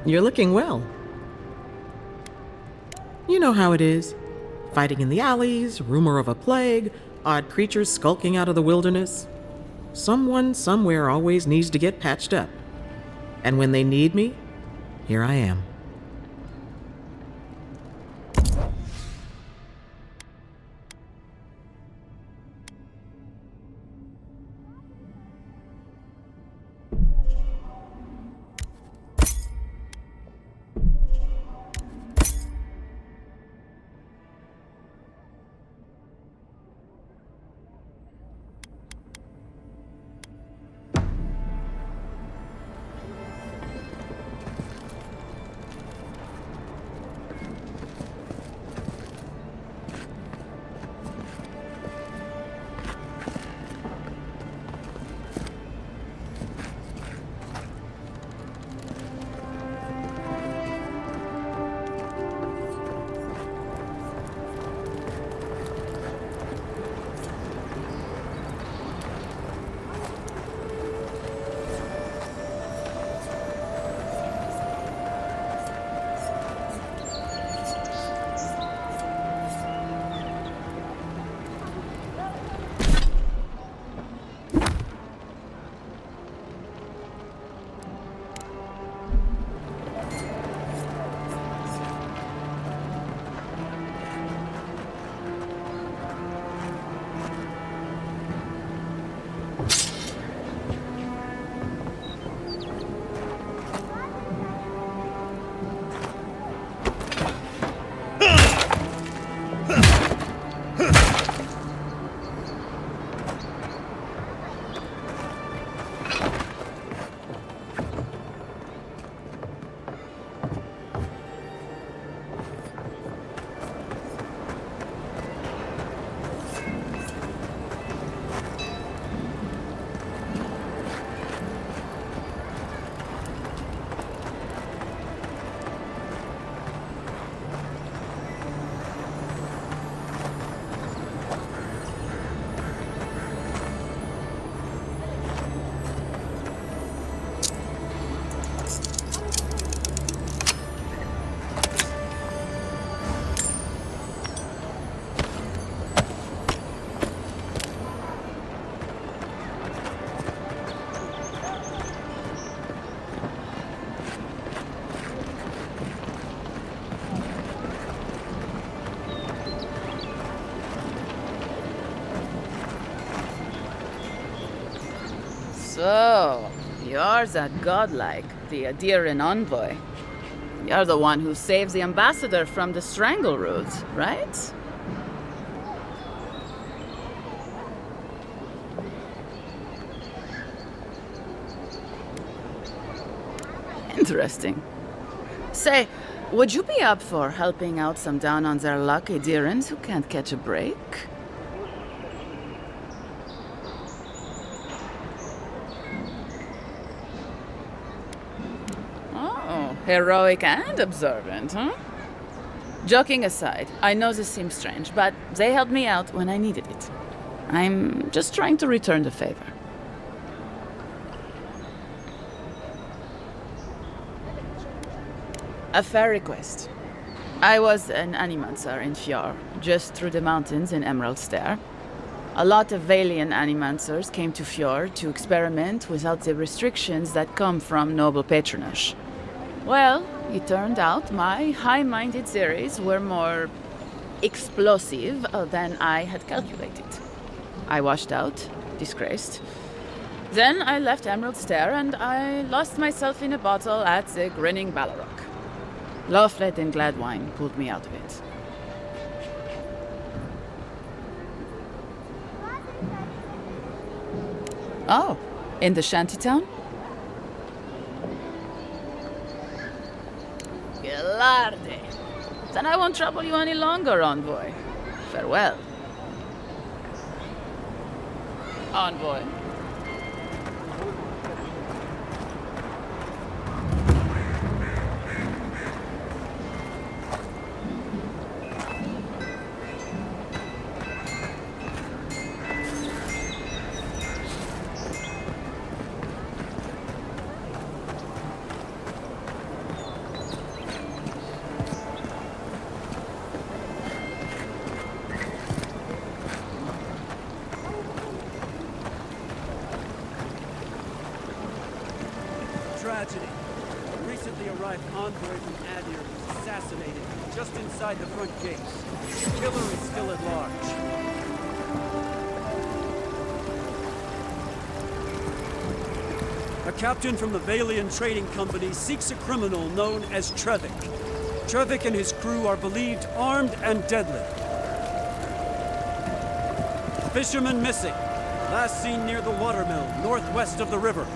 You're looking well. You know how it is. Fighting in the alleys, rumor of a plague, odd creatures skulking out of the wilderness. Someone somewhere always needs to get patched up. And when they need me, here I am. So, you're that godlike, the Adiran envoy. You're the one who saves the ambassador from the strangle roots, right? Interesting. Say, would you be up for helping out some down-on-their-luck Adirans who can't catch a break? Oh, heroic and observant, huh? Joking aside, I know this seems strange, but they helped me out when I needed it. I'm just trying to return the favor. A fair request. I was an animancer in Fjord, just through the mountains in Emerald Stair. A lot of Valian animancers came to Fjord to experiment without the restrictions that come from noble patronage. Well, it turned out my high-minded theories were more explosive than I had calculated. I washed out, disgraced. Then I left Emerald Stair and I lost myself in a bottle at the Grinning Ballarok. Lawflet and Gladwine pulled me out of it. Oh, in the shantytown? Gelarde. Then I won't trouble you any longer, envoy. Farewell. Envoy. envoy from Adir was assassinated just inside the front gates. The killer is still at large. A captain from the Valian Trading Company seeks a criminal known as Tycg. Tycg and his crew are believed armed and deadly. Fisherman missing. Last seen near the watermill, northwest of the river.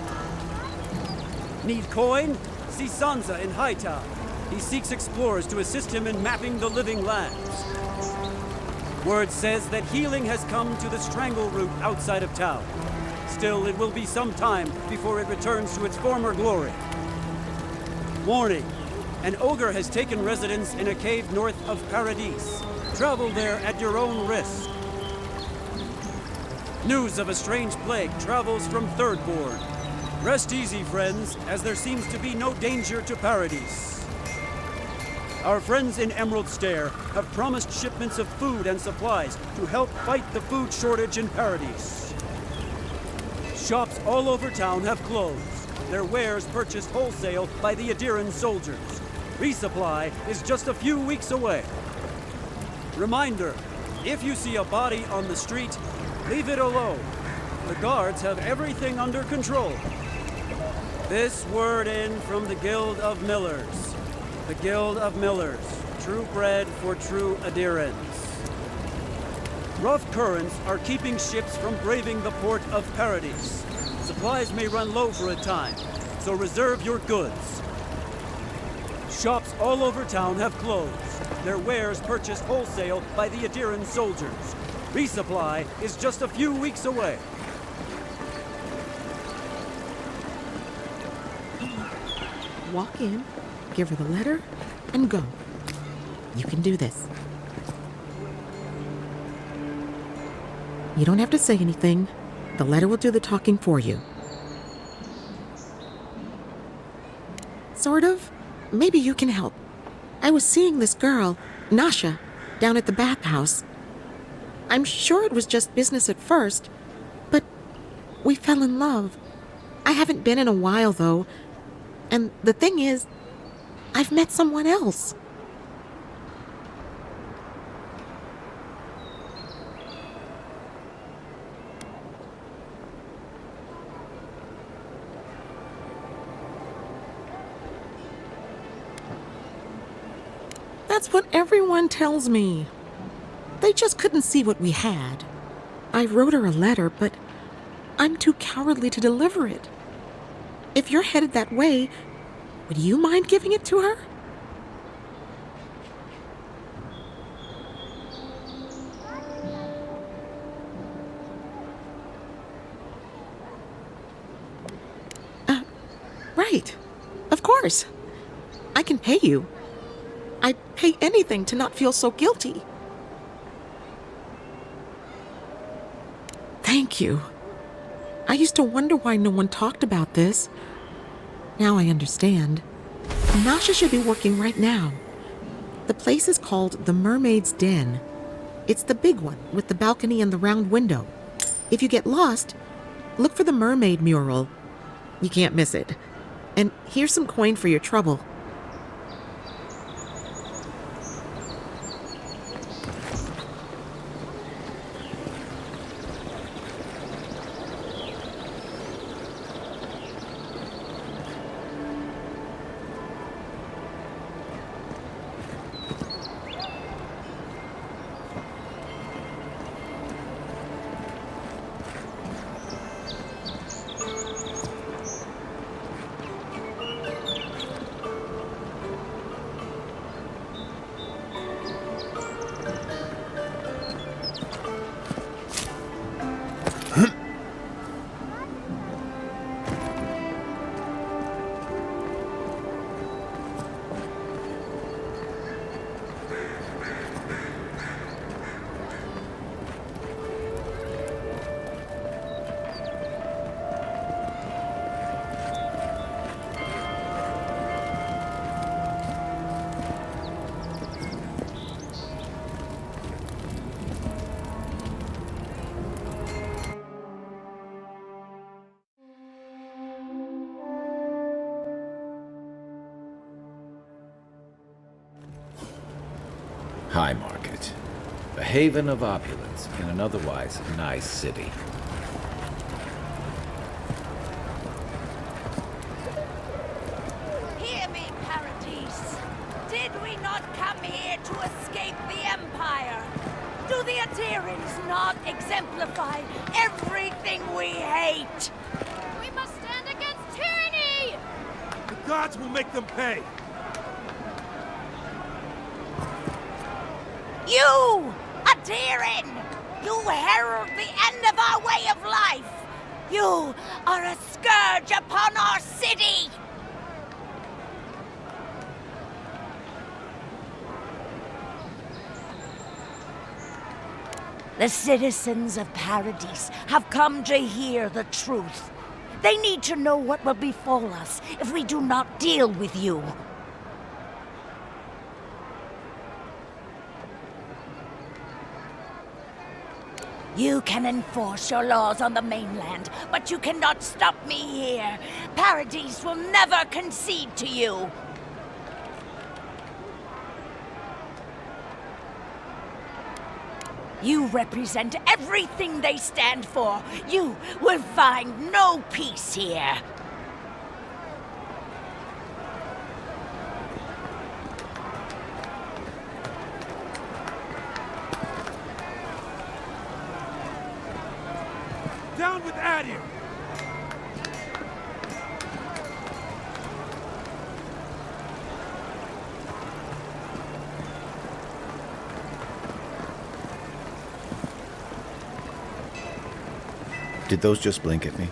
Need coin? See Sanza in Hightown. He seeks explorers to assist him in mapping the living lands. Word says that healing has come to the Strangle Root outside of town. Still, it will be some time before it returns to its former glory. Warning. An ogre has taken residence in a cave north of Paradis. Travel there at your own risk. News of a strange plague travels from Third Board. Rest easy, friends, as there seems to be no danger to Paradis. Our friends in Emerald Stair have promised shipments of food and supplies to help fight the food shortage in Paradis. Shops all over town have closed. Their wares purchased wholesale by the Adiran soldiers. Resupply is just a few weeks away. Reminder, if you see a body on the street, leave it alone. The guards have everything under control. This word in from the Guild of Millers. The Guild of Millers, true bread for true Adirans. Rough currents are keeping ships from braving the port of Paradis. Supplies may run low for a time, so reserve your goods. Shops all over town have closed. Their wares purchased wholesale by the Adiran soldiers. Resupply is just a few weeks away. Walk in, give her the letter, and go. You can do this. You don't have to say anything. The letter will do the talking for you. Sort of. Maybe you can help. I was seeing this girl, Nasha, down at the bathhouse. I'm sure it was just business at first, but we fell in love. I haven't been in a while, though. And the thing is, I've met someone else. That's what everyone tells me. They just couldn't see what we had. I wrote her a letter, but I'm too cowardly to deliver it. If you're headed that way, would you mind giving it to her? Right. Of course. I can pay you. I'd pay anything to not feel so guilty. Thank you. I used to wonder why no one talked about this. Now I understand. Nasha should be working right now. The place is called the Mermaid's Den. It's the big one with the balcony and the round window. If you get lost, look for the mermaid mural. You can't miss it. And here's some coin for your trouble. High Market. A haven of opulence in an otherwise nice city. Hear me, Paradis. Did we not come here to escape the Empire? Do the Aterians not exemplify everything we hate? We must stand against tyranny! The gods will make them pay! You, Aterian! You herald the end of our way of life! You are a scourge upon our city! The citizens of Paradis have come to hear the truth. They need to know what will befall us if we do not deal with you. You can enforce your laws on the mainland, but you cannot stop me here. Paradis will never concede to you. You represent everything they stand for. You will find no peace here. Down with Adir! Did those just blink at me?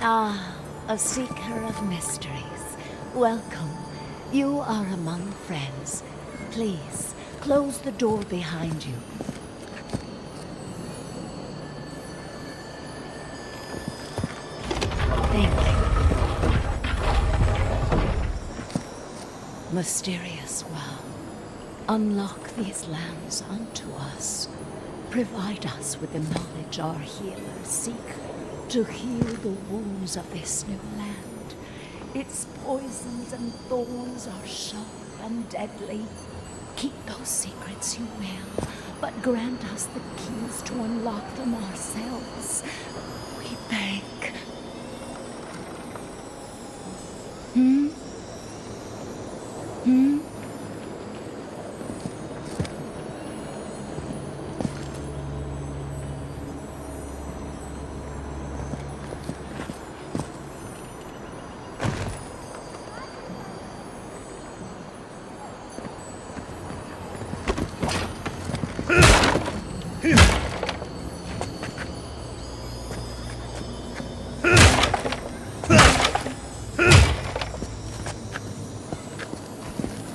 Ah, a seeker of mysteries. Welcome. You are among friends. Please, close the door behind you. Thank you. Mysterious well. Unlock these lands unto us. Provide us with the knowledge our healers seek to heal the wounds of this new land. Its poisons and thorns are sharp and deadly. Keep those secrets you will, but grant us the keys to unlock them ourselves. We beg.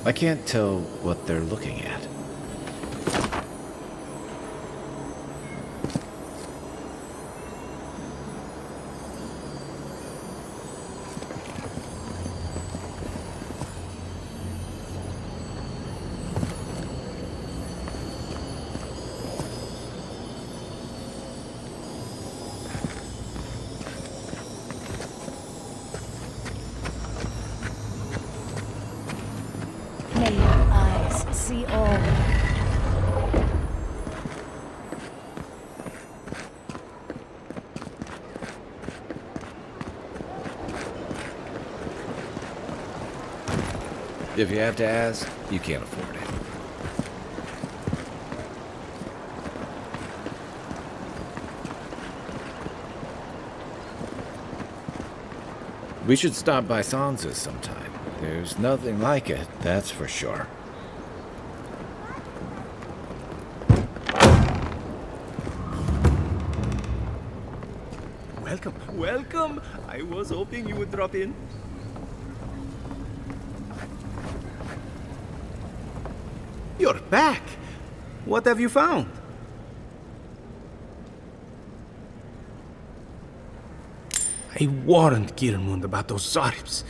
I can't tell what they're looking at. May your eyes see all. If you have to ask, you can't afford it. We should stop by Sanza's sometime. There's nothing like it, that's for sure. Welcome, welcome! I was hoping you would drop in. You're back! What have you found? I warned Kirmund about those Zaribs.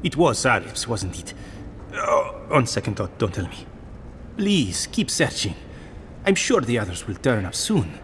It was Zaribs, wasn't it? Oh, on second thought, don't tell me. Please, keep searching. I'm sure the others will turn up soon.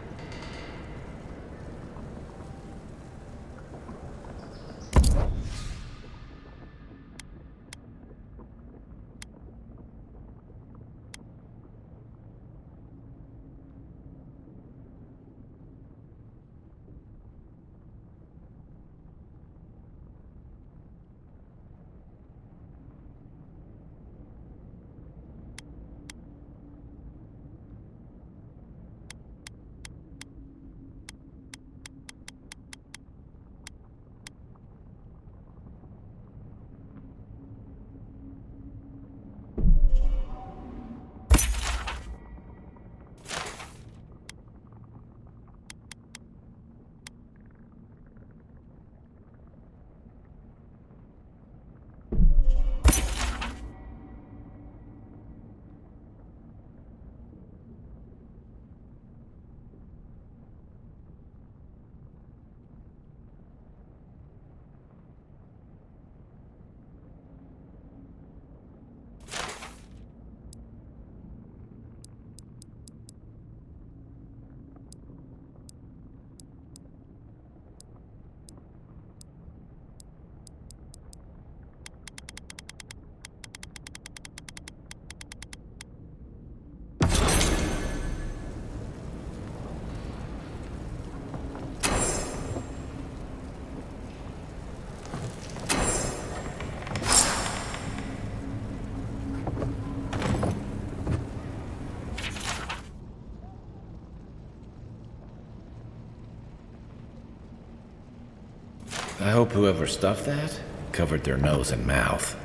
I hope whoever stuffed that covered their nose and mouth.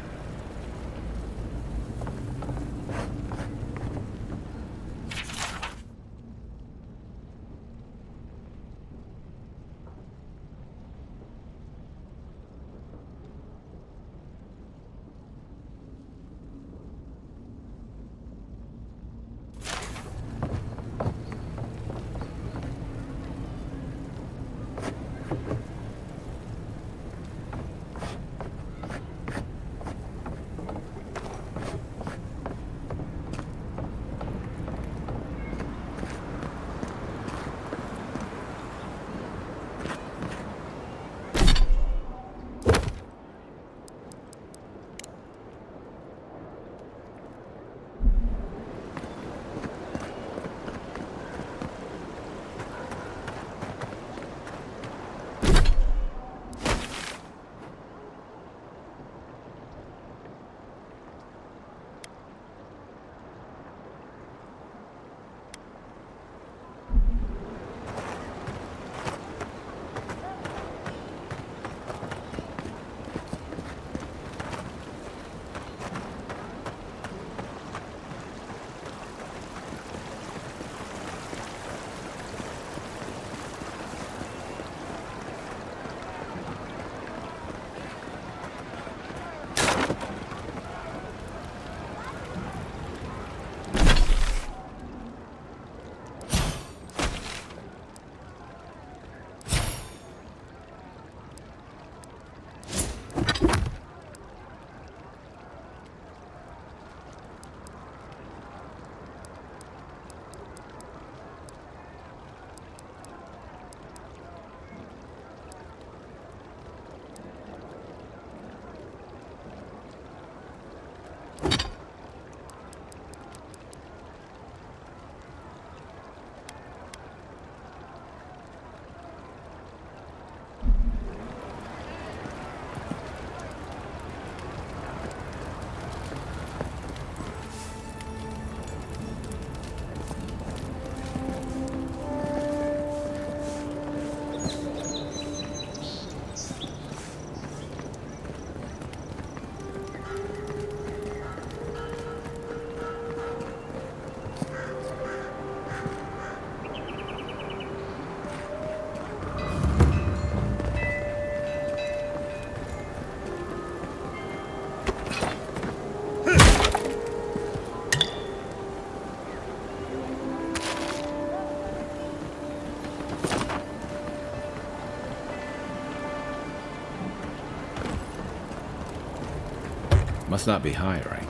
Must not be hiring.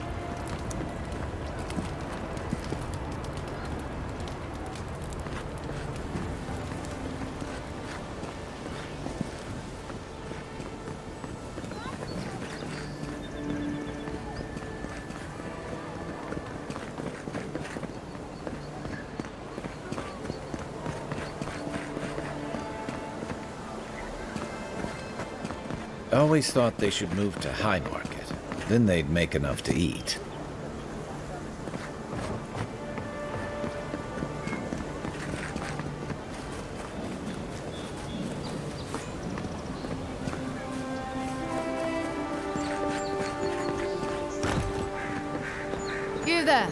I always thought they should move to High Market. Then they'd make enough to eat. You there!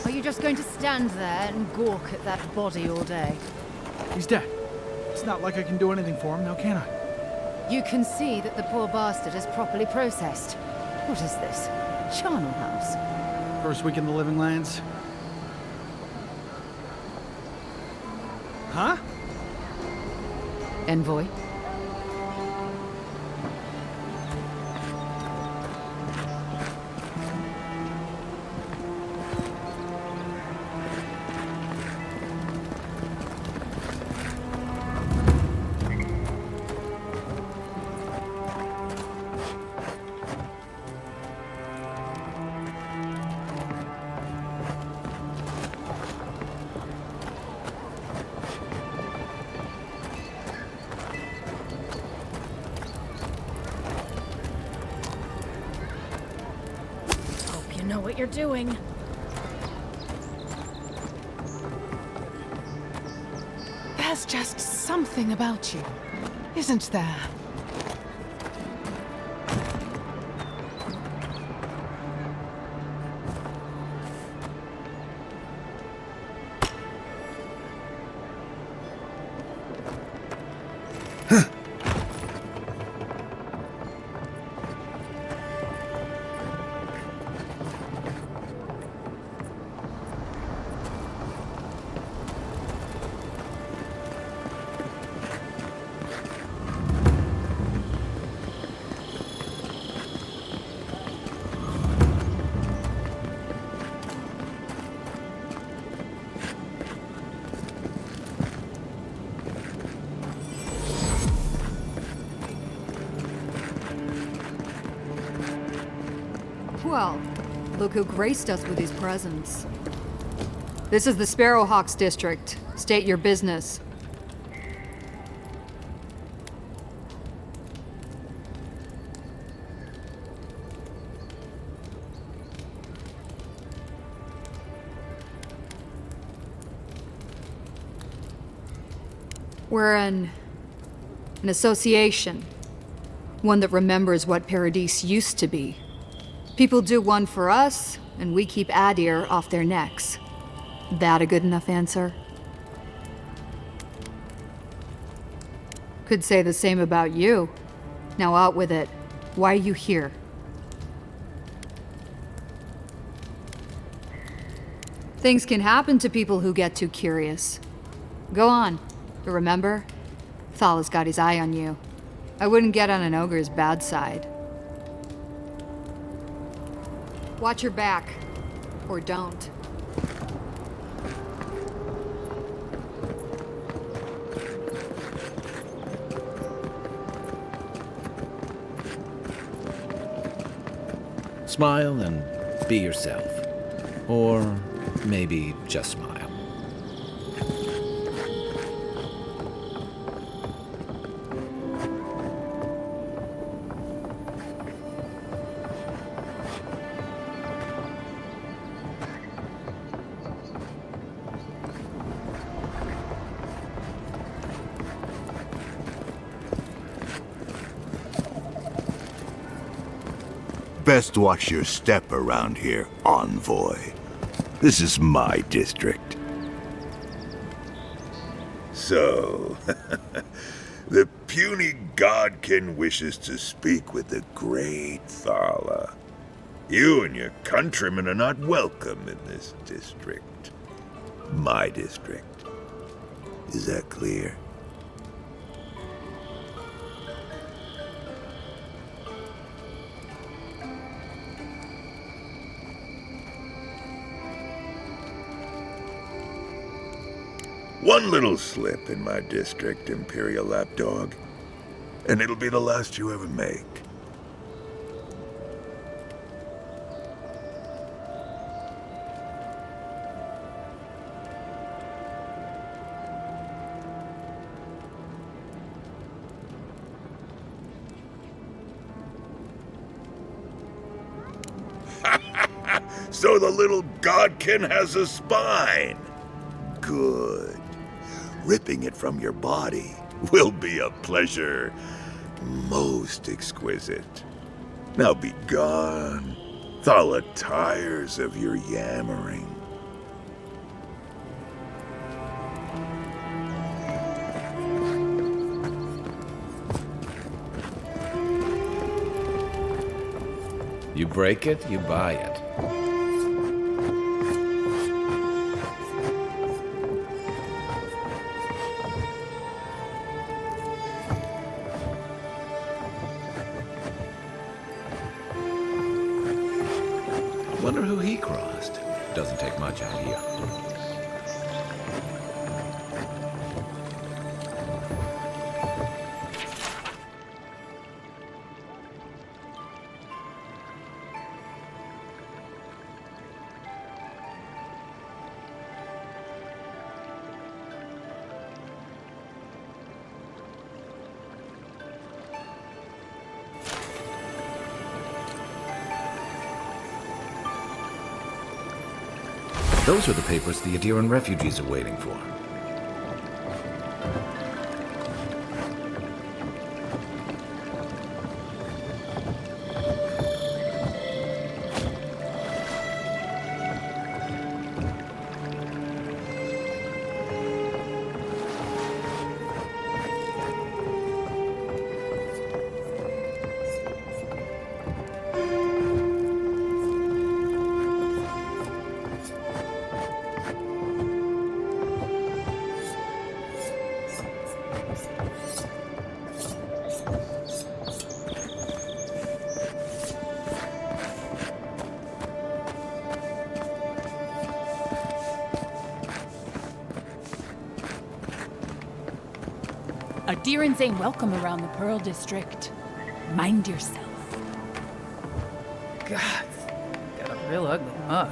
Are you just going to stand there and gawk at that body all day? He's dead. It's not like I can do anything for him now, can I? You can see that the poor bastard is properly processed. What is this? Charnel House? First week in the Living Lands. Huh? Envoy? Know what you're doing. There's just something about you, isn't there? Well, look who graced us with his presence. This is the Sparrowhawks district. State your business. We're an association. One that remembers what Paradis used to be. People do one for us, and we keep Adir off their necks. That a good enough answer? Could say the same about you. Now out with it. Why are you here? Things can happen to people who get too curious. Go on. But remember, Thal's got his eye on you. I wouldn't get on an ogre's bad side. Watch your back. Or don't. Smile and be yourself. Or maybe just smile. Best watch your step around here, envoy. This is my district. So, the puny godkin wishes to speak with the great Thala. You and your countrymen are not welcome in this district. My district. Is that clear? One little slip in my district, Imperial Lapdog, and it'll be the last you ever make. So the little godkin has a spine. Good. Ripping it from your body will be a pleasure most exquisite. Now be gone. Thala tires of your yammering. You break it, you buy it. Wonder who he crossed. Doesn't take much out here. Those are the papers the Adiran refugees are waiting for. Adirans ain't welcome around the Pearl District. Mind yourself. God, got a real ugly mug.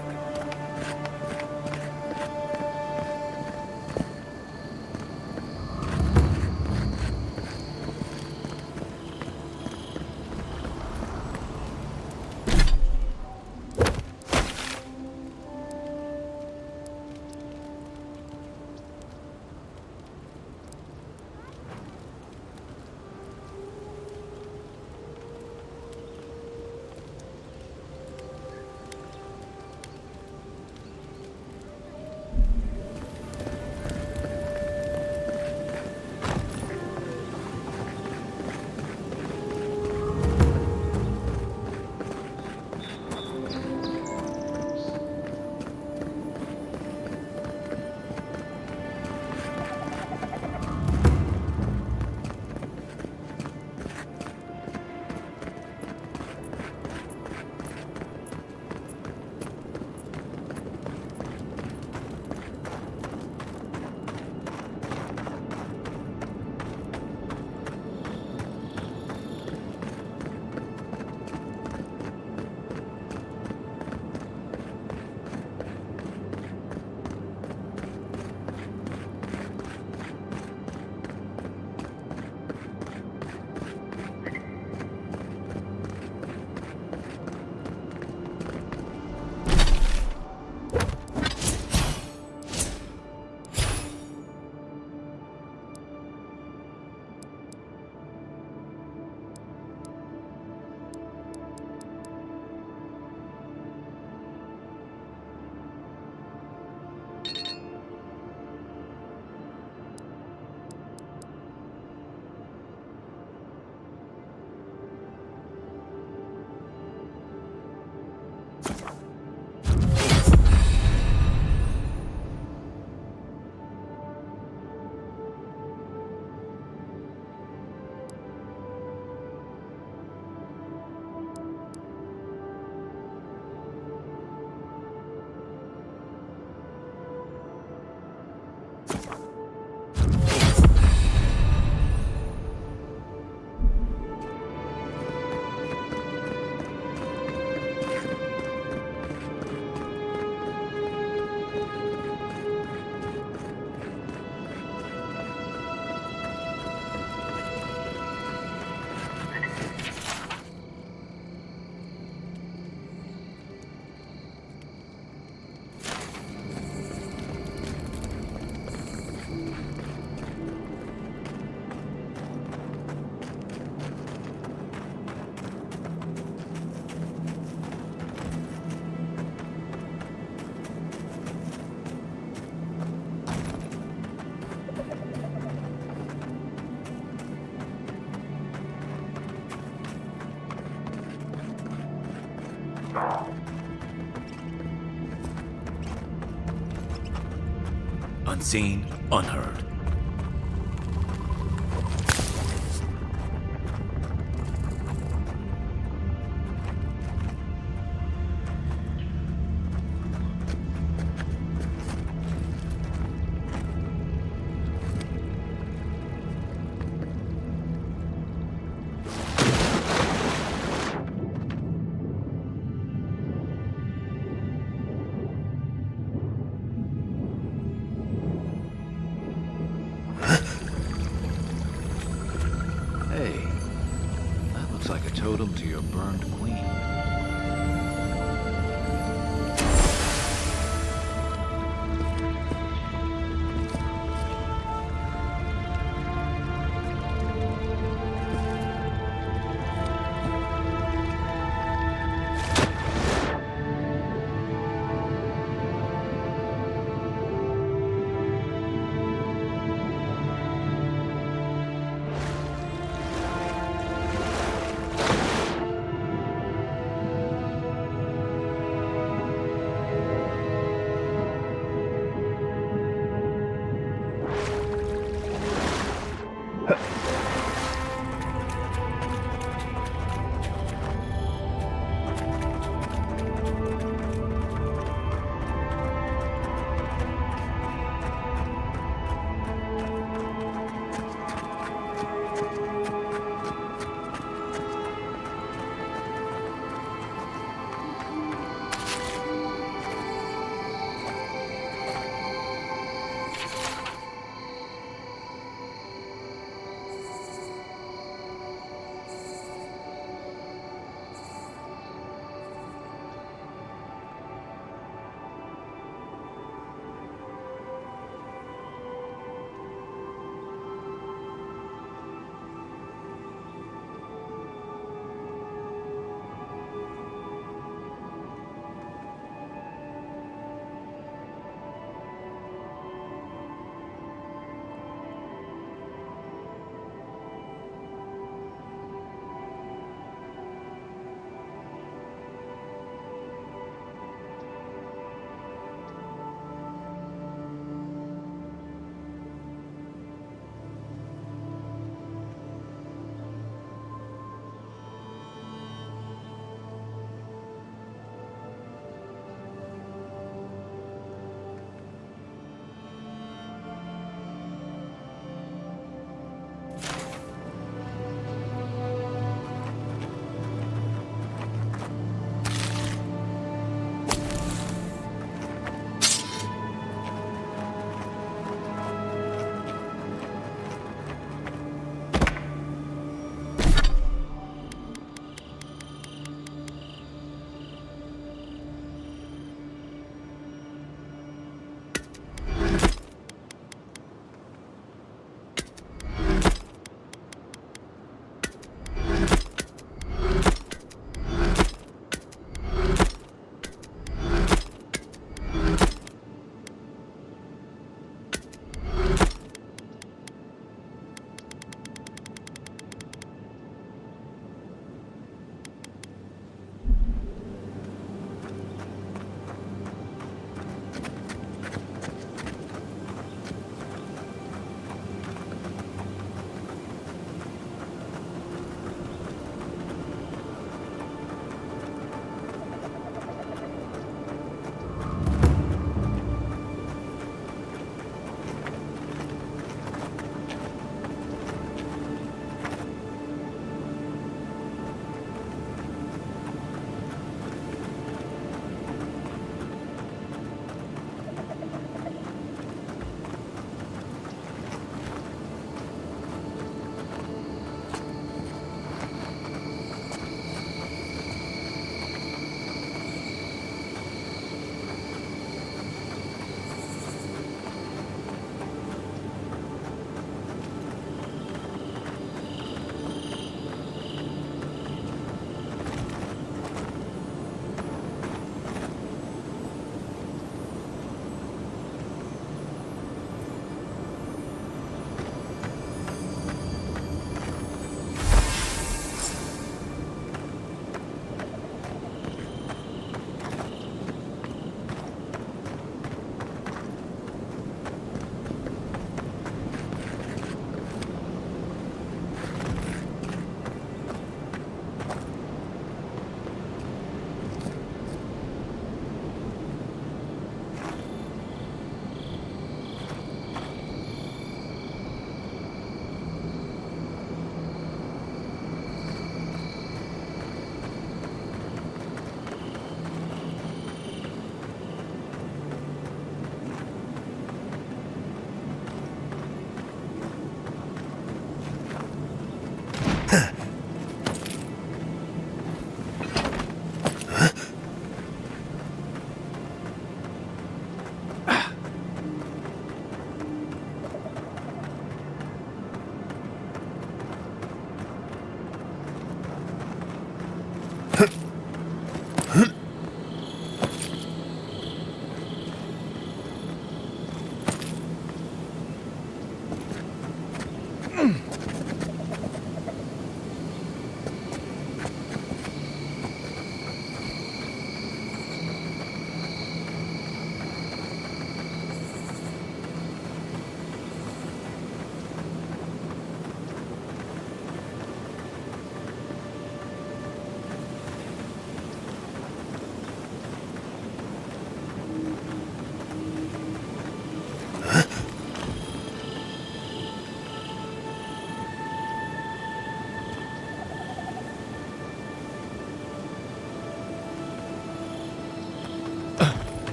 Unseen, unheard. Totem to your burned queen.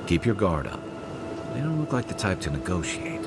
Keep your guard up. They don't look like the type to negotiate.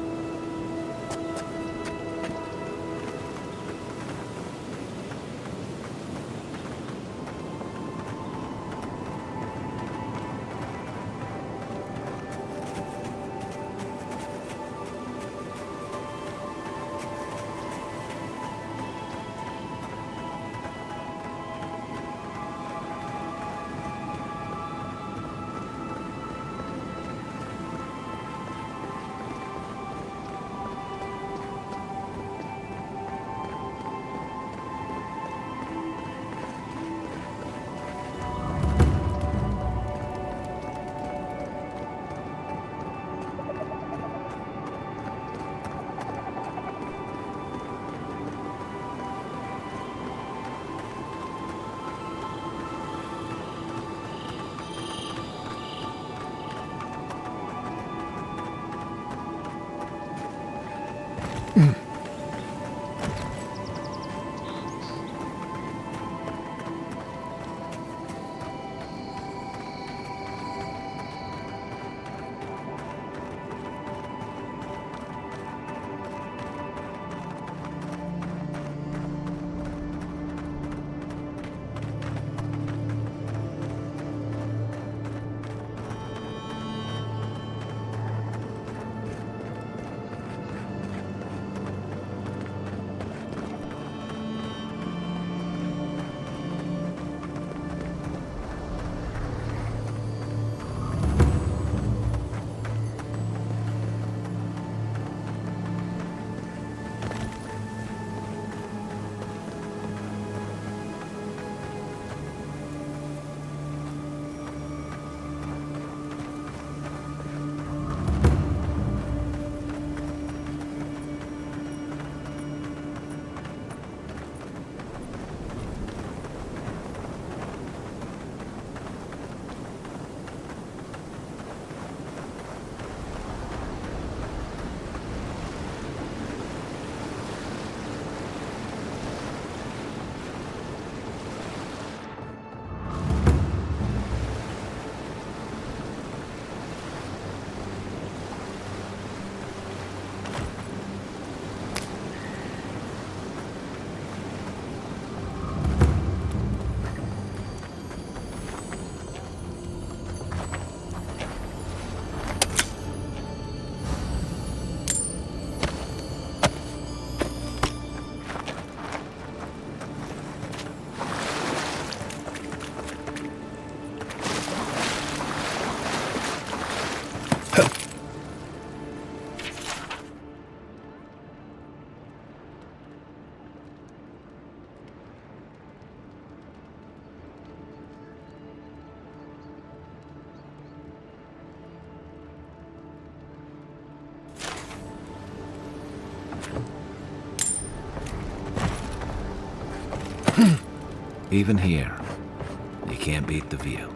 Even here, you can't beat the view.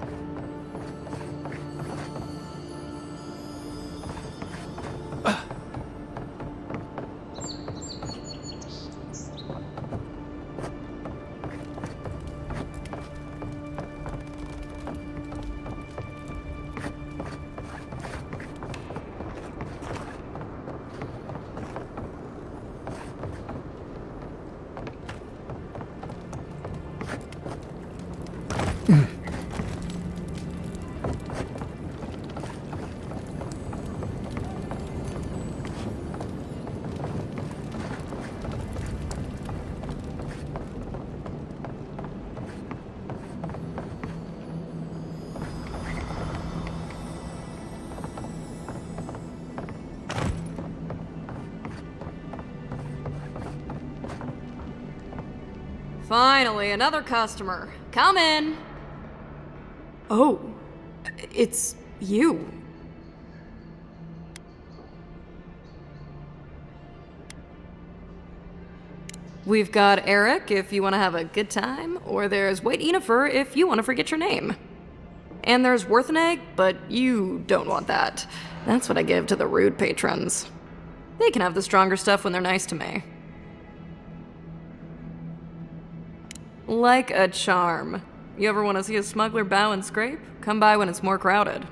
Finally, another customer. Come in. Oh, it's you. We've got Eric if you want to have a good time, or there's Wait Yennefer if you want to forget your name. And there's Worth an Egg, but you don't want that. That's what I give to the rude patrons. They can have the stronger stuff when they're nice to me. Like a charm. You ever want to see a smuggler bow and scrape? Come by when it's more crowded.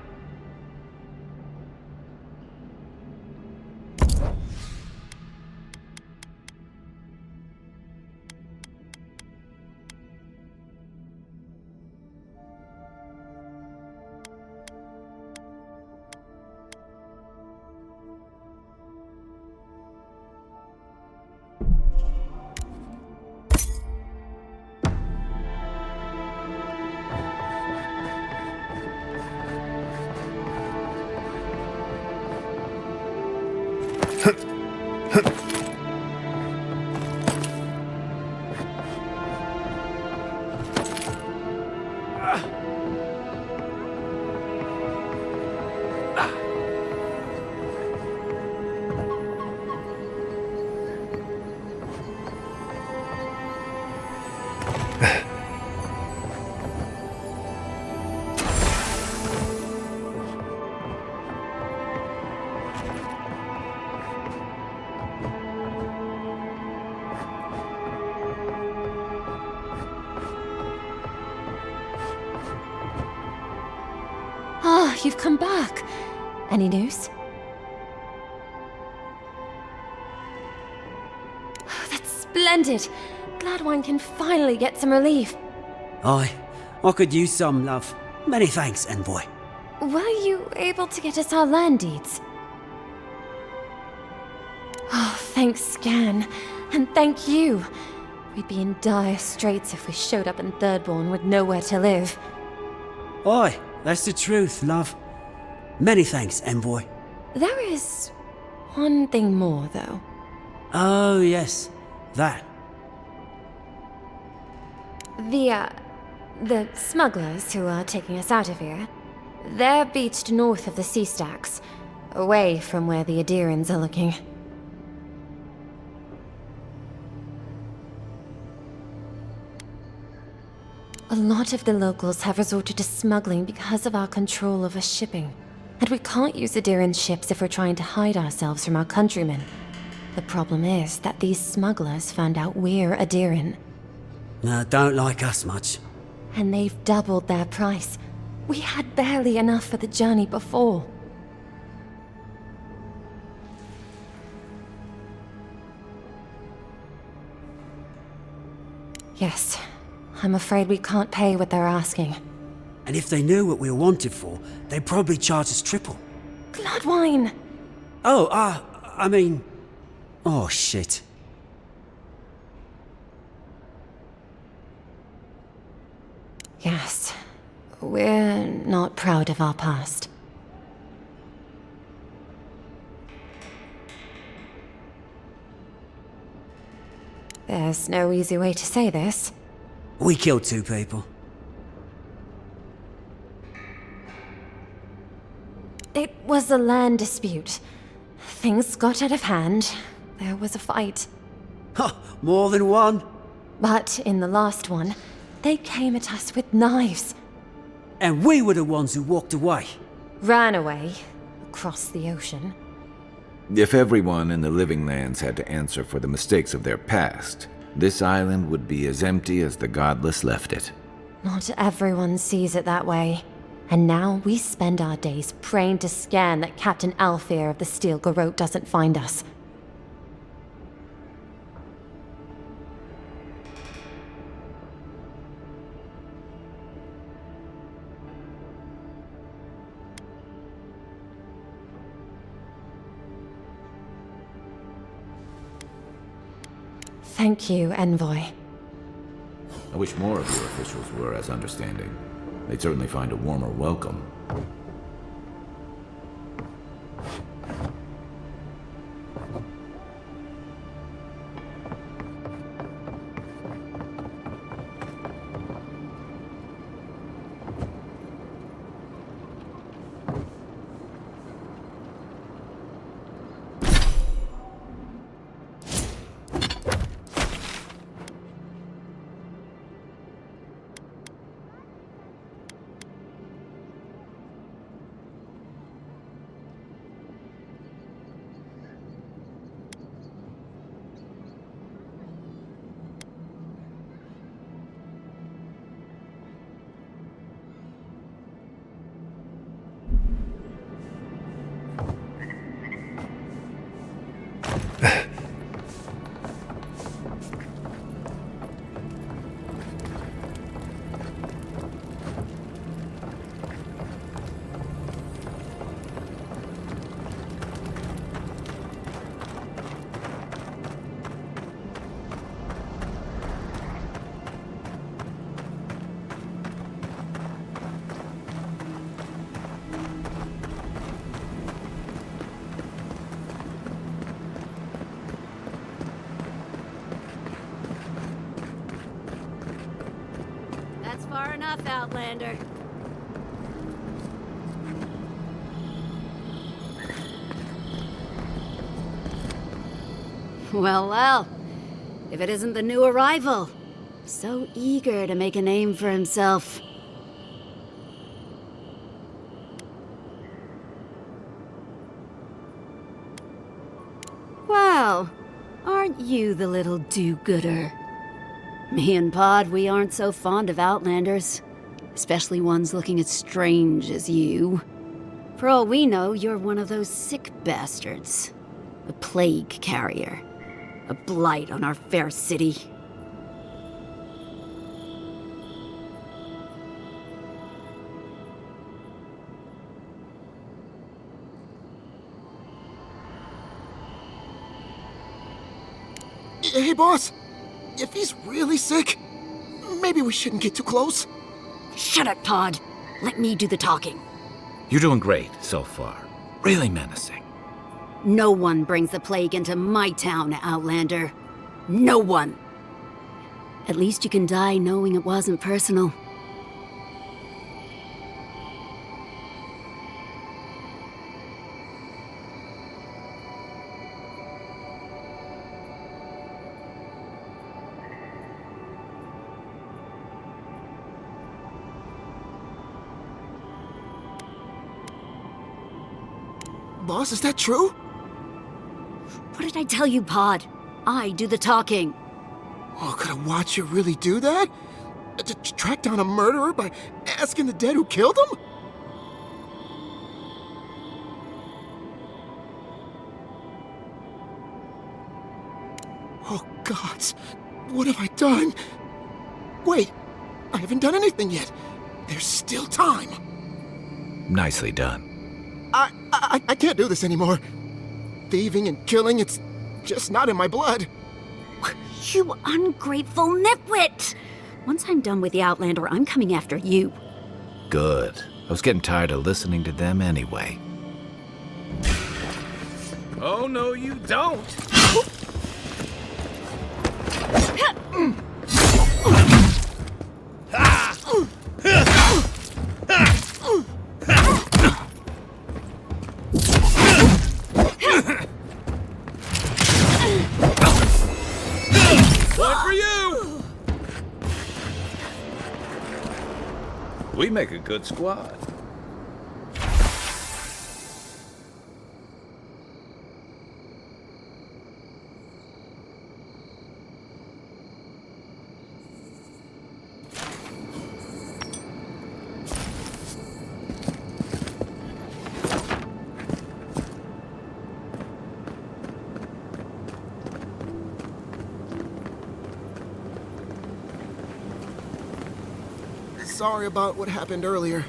Ah, you've come back. Any news? Oh, that's splendid. Glad one can finally get some relief. Aye, I could use some, love. Many thanks, envoy. Were you able to get us our land deeds? Oh, thanks, Scan. And thank you. We'd be in dire straits if we showed up in Thirdborn with nowhere to live. Aye, that's the truth, love. Many thanks, envoy. There is one thing more, though. Oh, yes. That. The smugglers who are taking us out of here, they're beached north of the sea stacks, away from where the Adirans are looking. A lot of the locals have resorted to smuggling because of our control over shipping. And we can't use Adiran ships if we're trying to hide ourselves from our countrymen. The problem is that these smugglers found out we're Adiran. Don't like us much. And they've doubled their price. We had barely enough for the journey before. Yes. I'm afraid we can't pay what they're asking. And if they knew what we were wanted for, they'd probably charge us triple. Gladwine! Oh, I mean... Oh, shit. Yes. We're not proud of our past. There's no easy way to say this. We killed 2 people. It was a land dispute. Things got out of hand. There was a fight. Huh, more than one? But in the last one, they came at us with knives. And we were the ones who walked away. Ran away. Across the ocean. If everyone in the Living Lands had to answer for the mistakes of their past, this island would be as empty as the Godless left it. Not everyone sees it that way. And now we spend our days praying to Scan that Captain Alfear of the Steel Garrote doesn't find us. Thank you, Envoy. I wish more of your officials were as understanding. They'd certainly find a warmer welcome. Far enough, Outlander. Well, if it isn't the new arrival. So eager to make a name for himself. Well, aren't you the little do-gooder? Me and Pod, we aren't so fond of Outlanders. especially ones looking as strange as you. For all we know, you're one of those sick bastards. A plague carrier. A blight on our fair city. Hey, boss. If he's really sick, maybe we shouldn't get too close. Shut it, Pod. Let me do the talking. You're doing great so far. Really menacing. No one brings the plague into my town, Outlander. No one. At least you can die knowing it wasn't personal. Boss, is that true? What did I tell you, Pod? I do the talking. Oh, could I watch you really do that? To track down a murderer by asking the dead who killed him? Oh, gods. What have I done? Wait, I haven't done anything yet. There's still time. Nicely done. I can't do this anymore. Thieving and killing, it's just not in my blood. You ungrateful nitwit! Once I'm done with the Outlander, I'm coming after you. Good. I was getting tired of listening to them anyway. Oh, no, you don't. One for you! We make a good squad. Sorry about what happened earlier.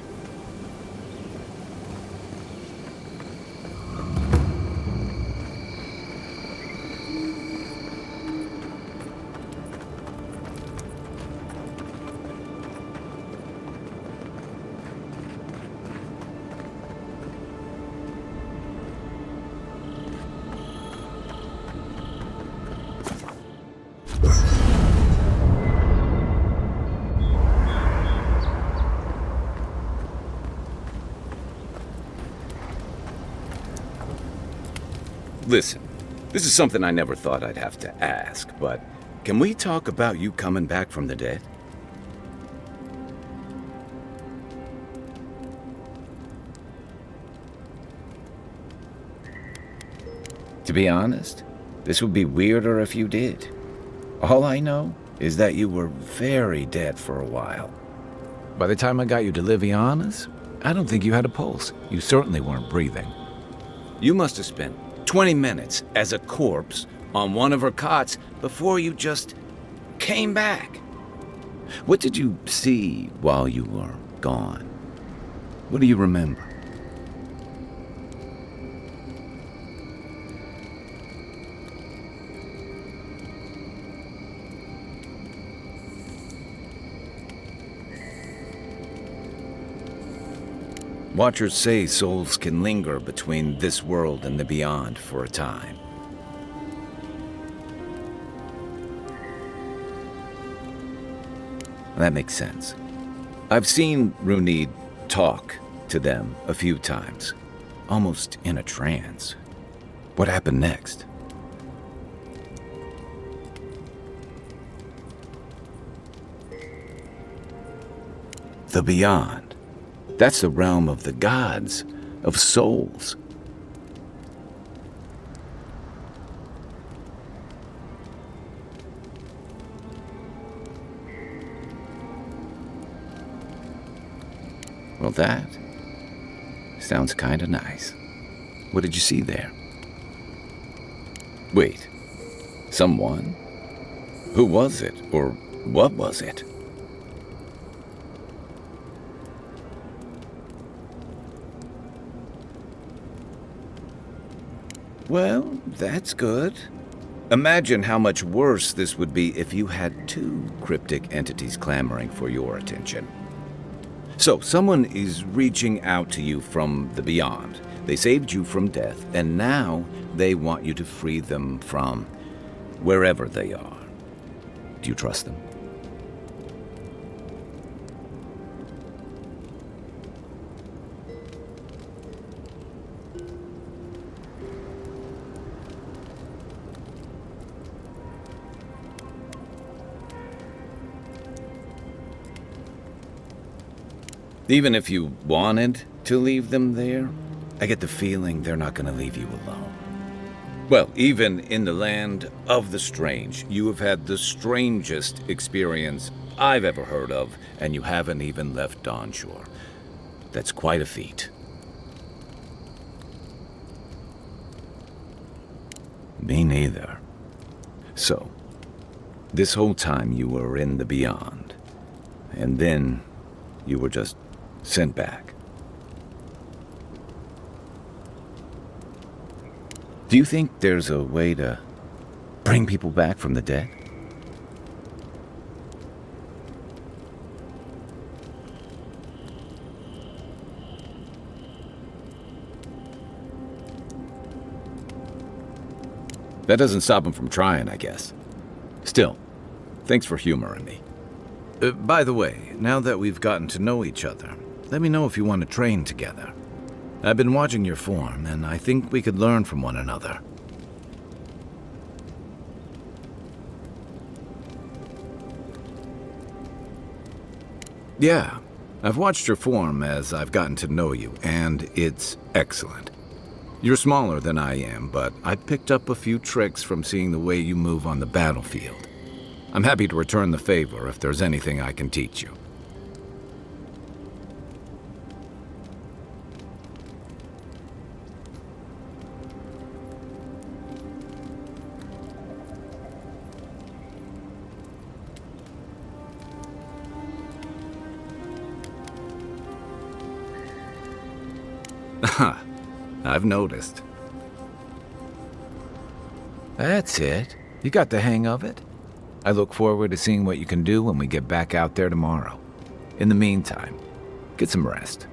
Listen, this is something I never thought I'd have to ask, but can we talk about you coming back from the dead? To be honest, this would be weirder if you did. All I know is that you were very dead for a while. By the time I got you to Liviana's, I don't think you had a pulse. You certainly weren't breathing. You must have spent 20 minutes as a corpse on one of her cots before you just came back. What did you see while you were gone? What do you remember? Watchers say souls can linger between this world and the beyond for a time. That makes sense. I've seen Runid talk to them a few times, almost in a trance. What happened next? The beyond. That's the realm of the gods, of souls. Well, that sounds kinda nice. What did you see there? Wait, someone? Who was it, or what was it? Well, that's good. Imagine how much worse this would be if you had two cryptic entities clamoring for your attention. So, someone is reaching out to you from the beyond. They saved you from death, and now they want you to free them from wherever they are. Do you trust them? Even if you wanted to leave them there, I get the feeling they're not going to leave you alone. Well, even in the land of the strange, you have had the strangest experience I've ever heard of, and you haven't even left Dawnshore. That's quite a feat. Me neither. So, this whole time you were in the beyond, and then you were just sent back. Do you think there's a way to bring people back from the dead? That doesn't stop him from trying, I guess. Still, thanks for humoring me. By the way, now that we've gotten to know each other, let me know if you want to train together. I've been watching your form, and I think we could learn from one another. Yeah, I've watched your form as I've gotten to know you, and it's excellent. You're smaller than I am, but I picked up a few tricks from seeing the way you move on the battlefield. I'm happy to return the favor if there's anything I can teach you. I've noticed. That's it. You got the hang of it. I look forward to seeing what you can do when we get back out there tomorrow. In the meantime, get some rest.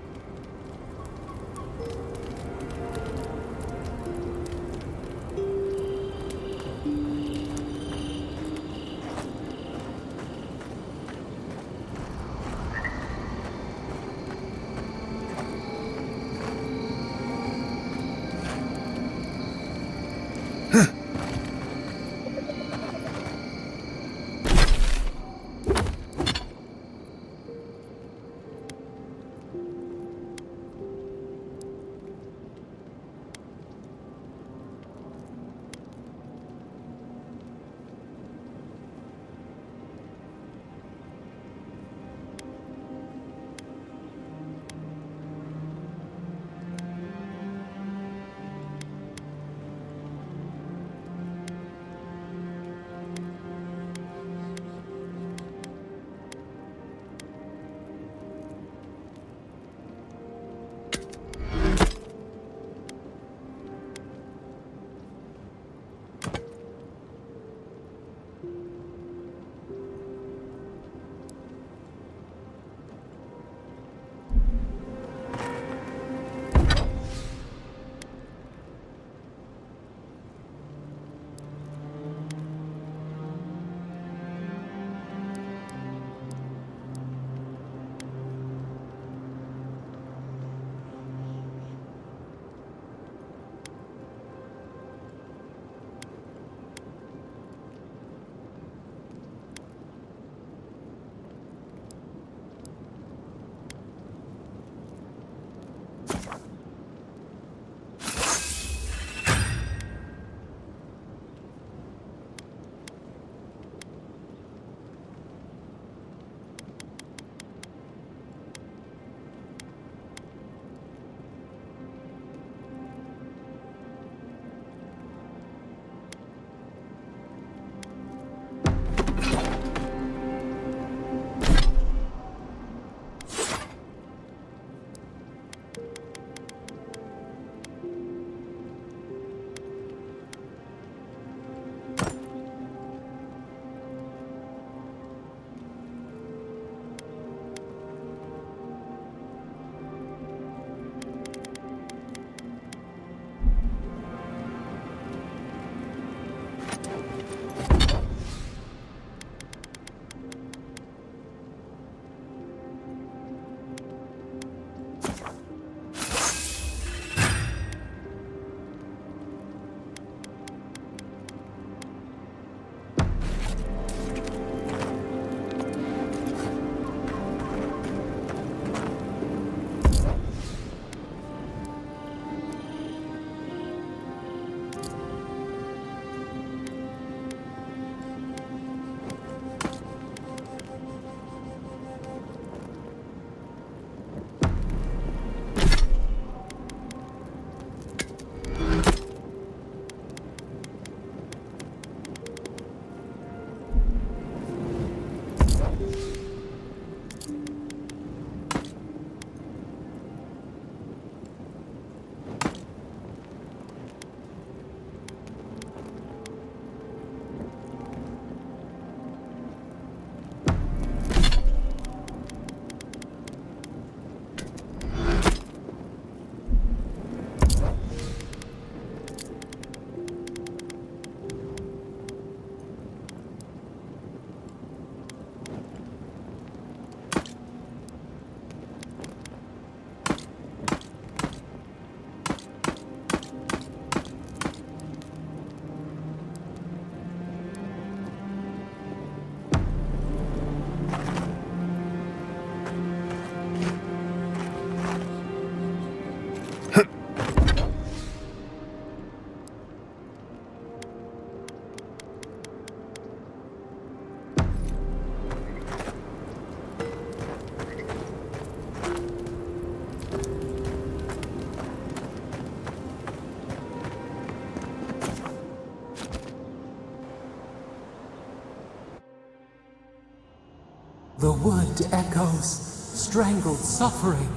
The wood echoes, strangled suffering.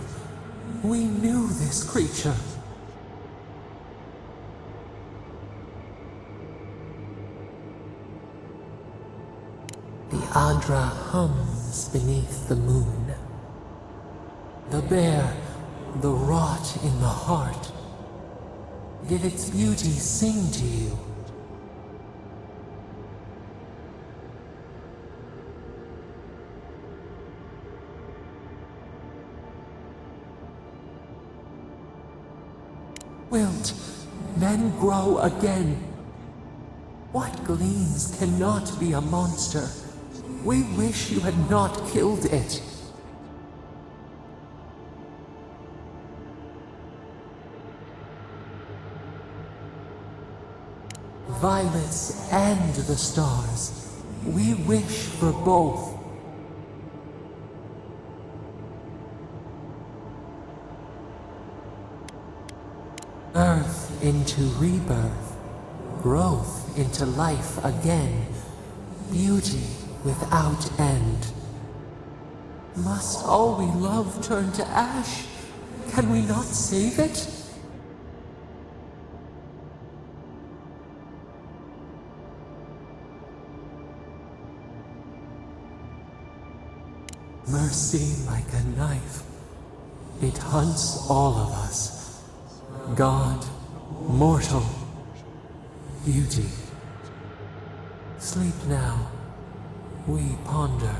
We knew this creature. The Adra hums beneath the moon. The bear, the rot in the heart. Did its beauty sing to you? Wilt men grow again? What gleams cannot be a monster? We wish you had not killed it. Violets and the stars. We wish for both. Earth into rebirth, growth into life again, beauty without end. Must all we love turn to ash? Can we not save it? Mercy like a knife, it hunts all of us. God, mortal, beauty. Sleep now, we ponder.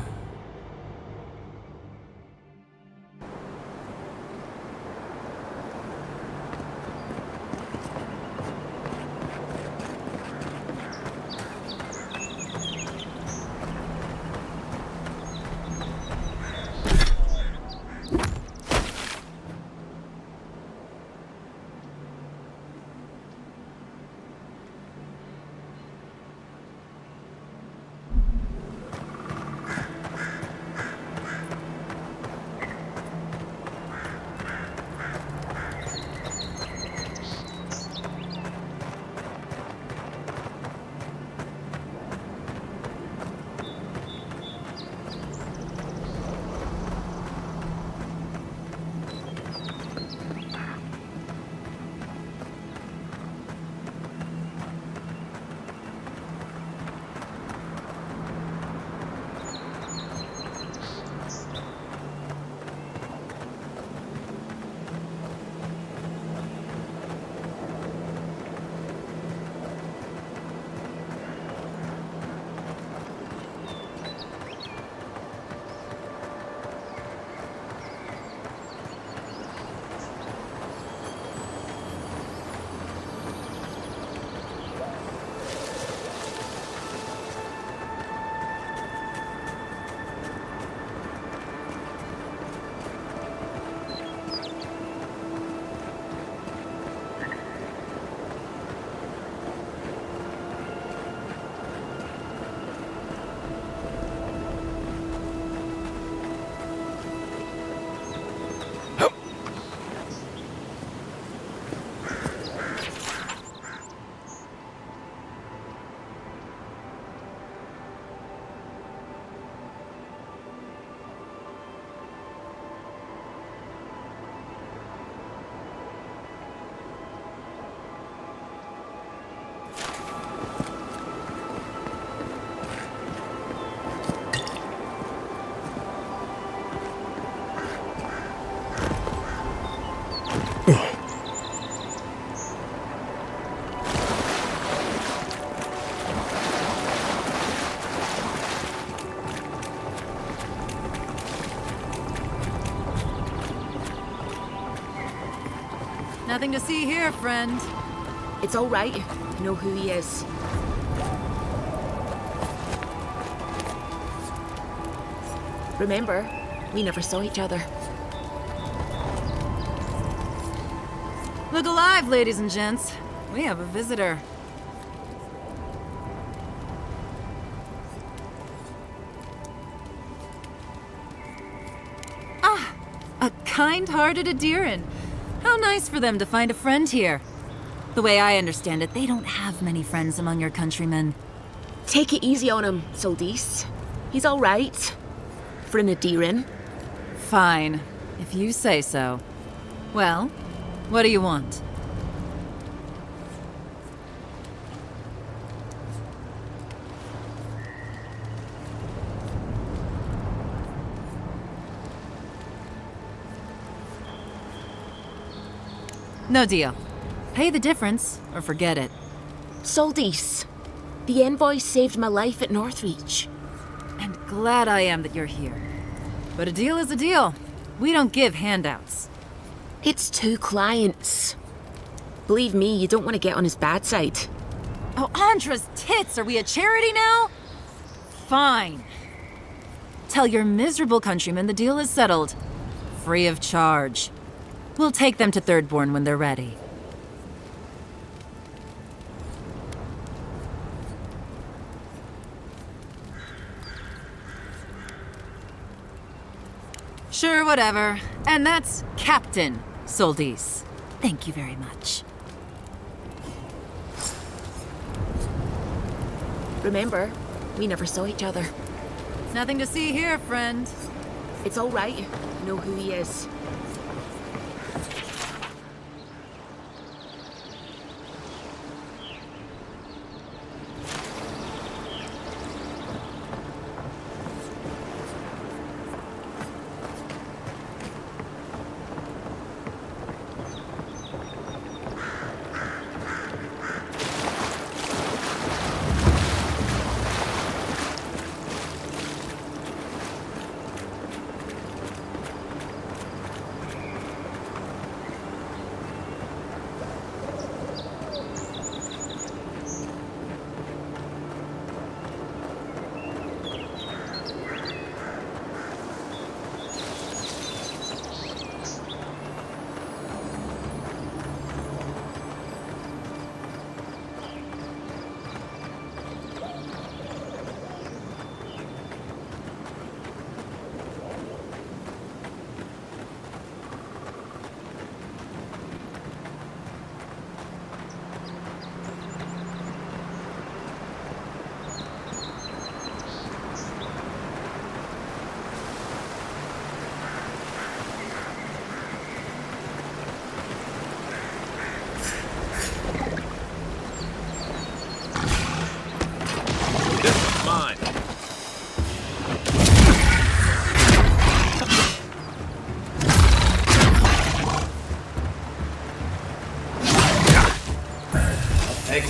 Nothing to see here, friend. It's all right. I know who he is. Remember, we never saw each other. Look alive, ladies and gents. We have a visitor. Ah, a kind-hearted Adiran. How nice for them to find a friend here. The way I understand it, they don't have many friends among your countrymen. Take it easy on him, Soldis. He's all right. For an Adiran. Fine, if you say so. Well, what do you want? No deal. Pay the difference, or forget it. Soldis, the envoy saved my life at Northreach. And glad I am that you're here. But a deal is a deal. We don't give handouts. It's 2 clients. Believe me, you don't want to get on his bad side. Oh, Andra's tits! Are we a charity now? Fine. Tell your miserable countrymen the deal is settled. Free of charge. We'll take them to Thirdborn when they're ready. Sure, whatever. And that's Captain Soldis. Thank you very much. Remember, we never saw each other. Nothing to see here, friend. It's all right. I know who he is.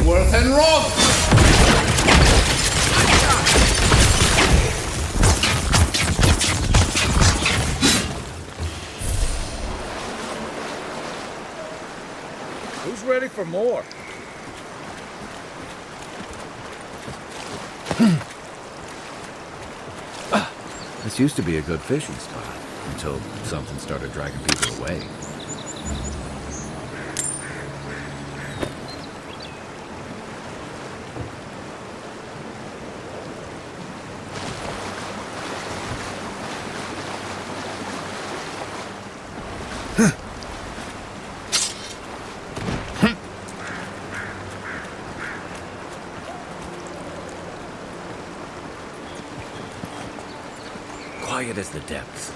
Worth and wrong! Who's ready for more? This used to be a good fishing spot until something started dragging people away. Quiet as the depths.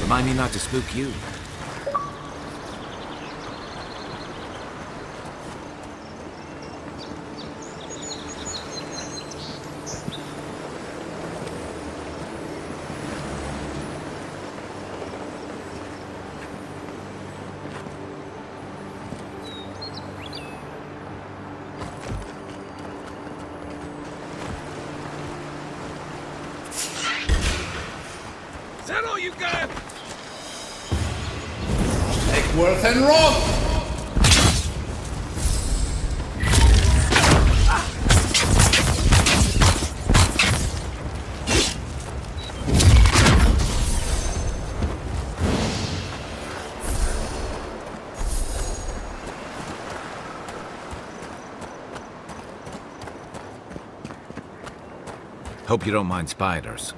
Remind me not to spook you. that all you got? Take Worth and roll! Hope you don't mind spiders.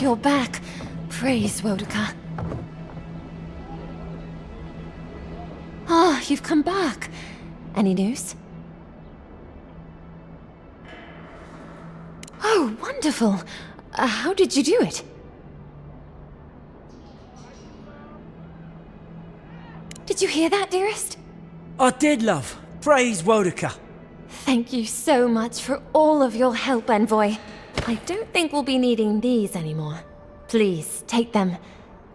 You're back. Praise Woduka. Ah, you've come back. Any news? Oh, wonderful. How did you do it? Did you hear that, dearest? I did, love. Praise Woduka. Thank you so much for all of your help, Envoy. I don't think we'll be needing these anymore. Please, take them.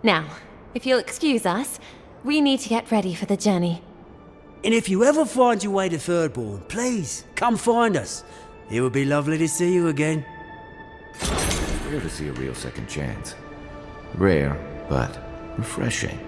Now, if you'll excuse us, we need to get ready for the journey. And if you ever find your way to Thirdborn, please, come find us. It would be lovely to see you again. Rare to see a real second chance. Rare, but refreshing.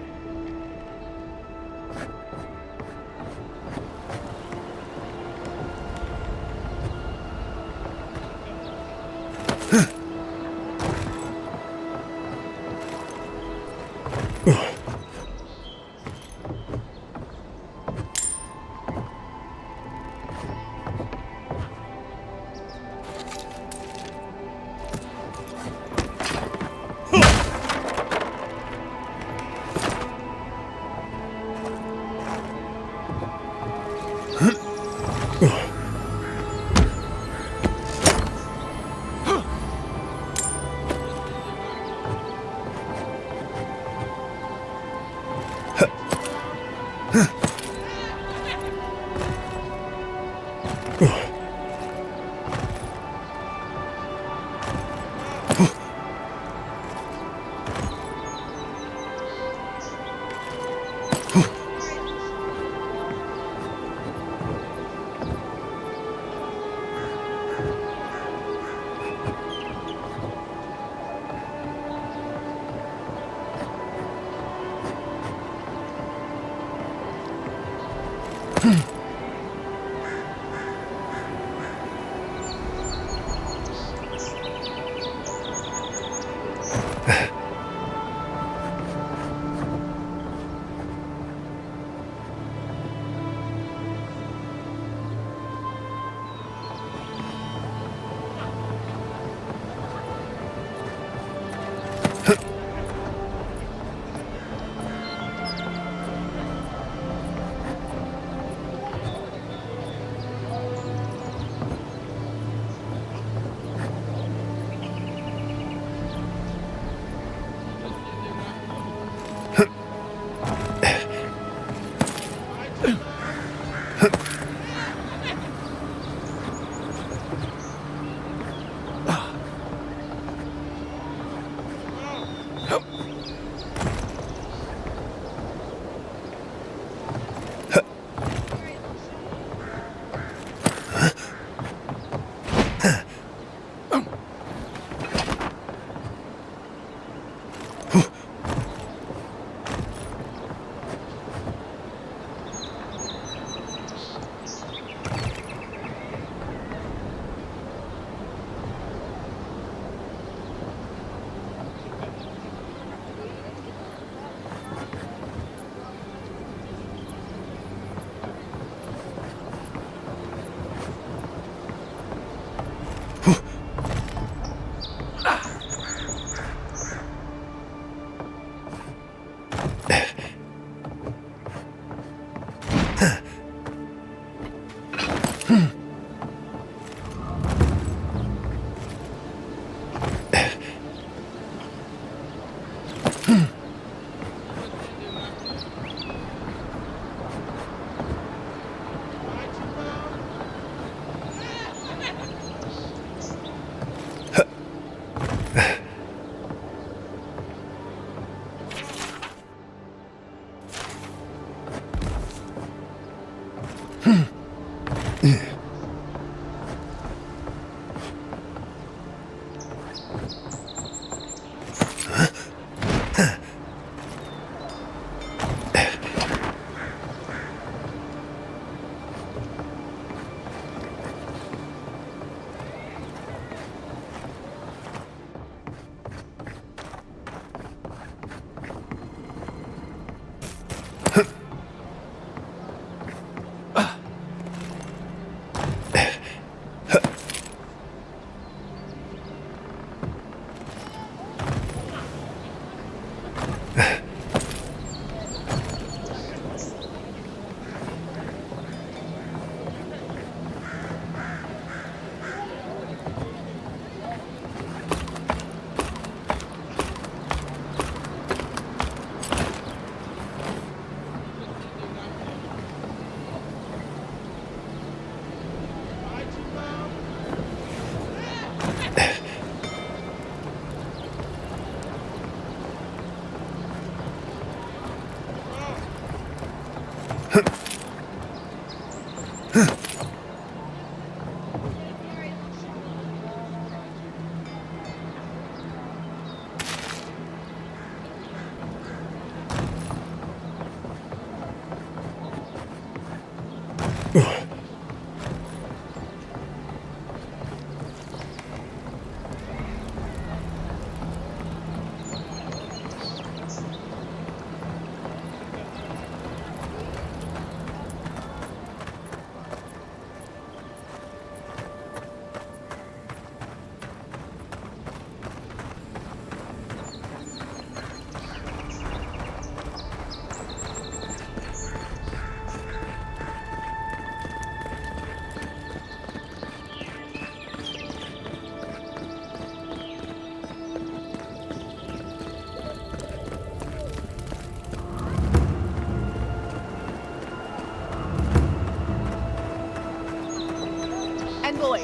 Envoy,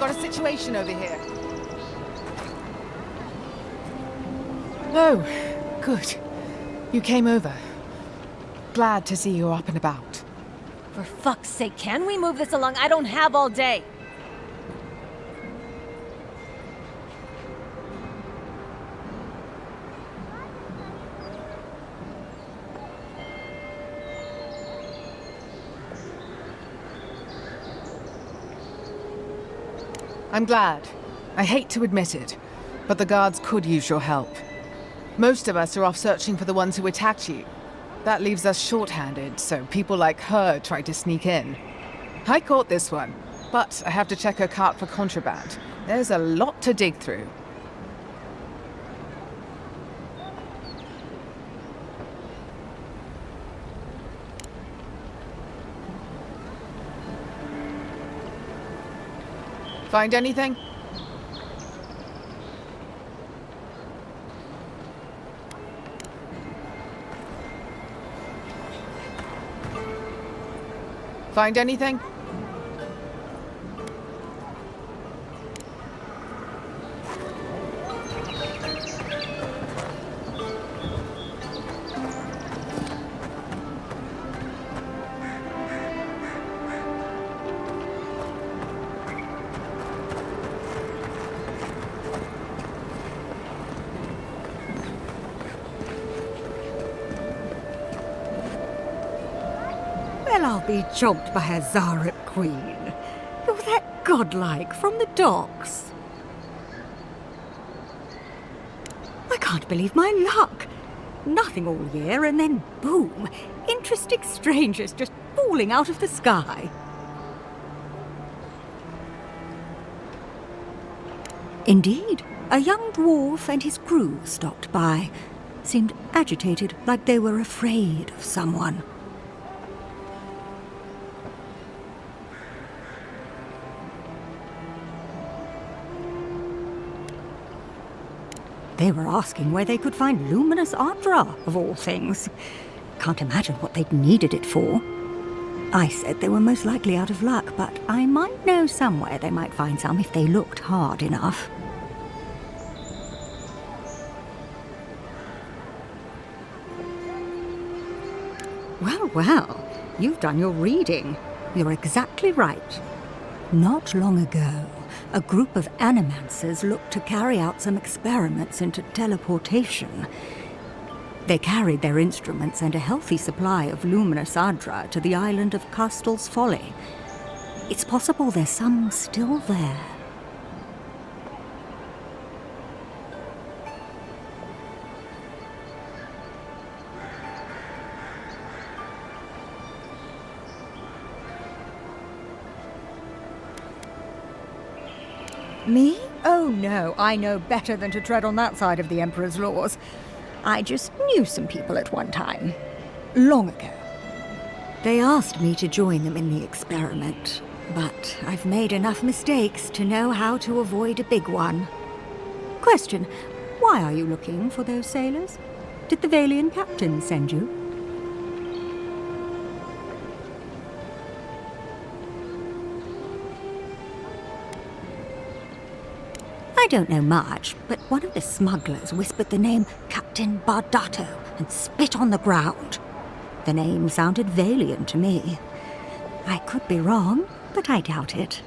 got a situation over here. Oh, good. You came over. Glad to see you're up and about. For fuck's sake, can we move this along? I don't have all day. I'm glad. I hate to admit it, but the guards could use your help. Most of us are off searching for the ones who attacked you. That leaves us short-handed, so people like her try to sneak in. I caught this one, but I have to check her cart for contraband. There's a lot to dig through. Find anything? Find anything? Well, I'll be chomped by a Zarep queen. You're that godlike from the docks. I can't believe my luck. Nothing all year, and then boom, interesting strangers just falling out of the sky. Indeed, a young dwarf and his crew stopped by. Seemed agitated, like they were afraid of someone. They were asking where they could find luminous Ardra, of all things. Can't imagine what they'd needed it for. I said they were most likely out of luck, but I might know somewhere they might find some if they looked hard enough. Well, well, you've done your reading. You're exactly right. Not long ago, a group of animancers looked to carry out some experiments into teleportation. They carried their instruments and a healthy supply of luminous Ardra to the island of Castel's Folly. It's possible there's some still there. Me? Oh no, I know better than to tread on that side of the Emperor's laws. I just knew some people at one time. Long ago. They asked me to join them in the experiment, but I've made enough mistakes to know how to avoid a big one. Question, why are you looking for those sailors? Did the Valian captain send you? I don't know much, but one of the smugglers whispered the name Captain Bardato and spit on the ground. The name sounded Valian to me. I could be wrong, but I doubt it.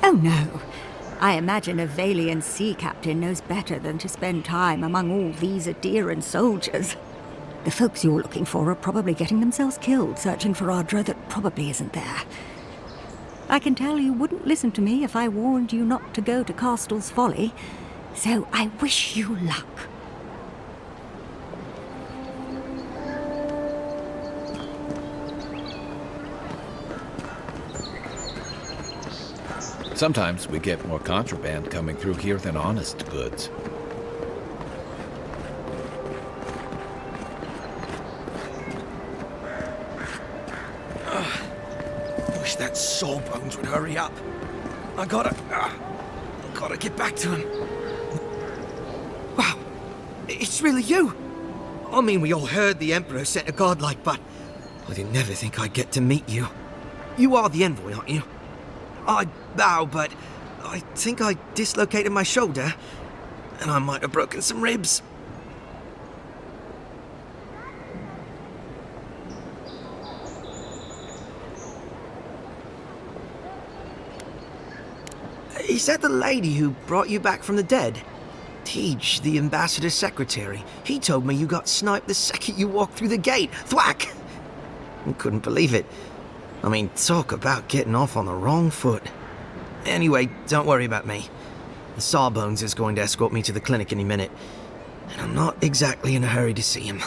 Oh no. I imagine a Valian sea captain knows better than to spend time among all these Aderan soldiers. The folks you're looking for are probably getting themselves killed searching for Ardra that probably isn't there. I can tell you wouldn't listen to me if I warned you not to go to Castel's Folly, so I wish you luck. Sometimes we get more contraband coming through here than honest goods. Wish that Sawbones would hurry up. I gotta get back to him. Wow, it's really you. I mean, we all heard the Emperor sent a godlike, but I didn't never think I'd get to meet you. You are the envoy, aren't you? I bow, but I think I dislocated my shoulder, and I might have broken some ribs. Is that the lady who brought you back from the dead? Tycg, the ambassador's secretary. He told me you got sniped the second you walked through the gate. Thwack! I couldn't believe it. I mean, talk about getting off on the wrong foot. Anyway, don't worry about me. The Sawbones is going to escort me to the clinic any minute. And I'm not exactly in a hurry to see him.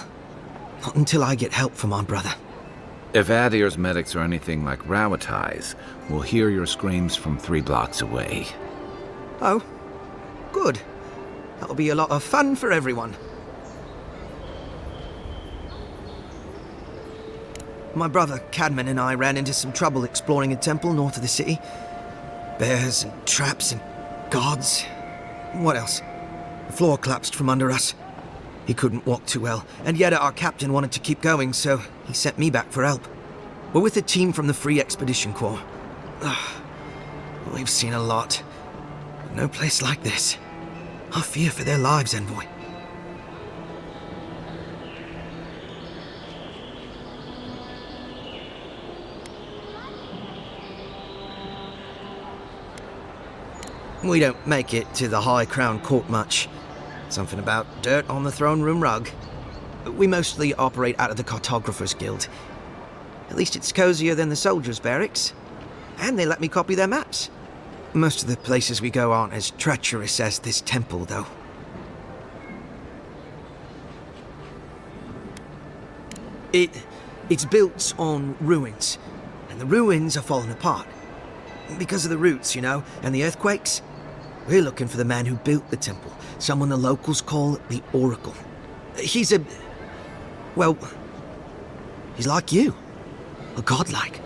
Not until I get help from my brother. If Adir's medics are anything like Rowatai's, we'll hear your screams from 3 blocks away. Oh, good. That'll be a lot of fun for everyone. My brother, Cadman, and I ran into some trouble exploring a temple north of the city. Bears and traps and guards. What else? The floor collapsed from under us. He couldn't walk too well, and yet our captain wanted to keep going, so he sent me back for help. We're with a team from the Free Expedition Corps. We've seen a lot, but no place like this. I fear for their lives, Envoy. We don't make it to the High Crown Court much. Something about dirt on the throne room rug. We mostly operate out of the Cartographers Guild. At least it's cozier than the soldiers' barracks. And they let me copy their maps. Most of the places we go aren't as treacherous as this temple, though. It's built on ruins, and the ruins are falling apart. Because of the roots, you know, and the earthquakes. We're looking for the man who built the temple, someone the locals call the Oracle. He's well, he's like you, a godlike.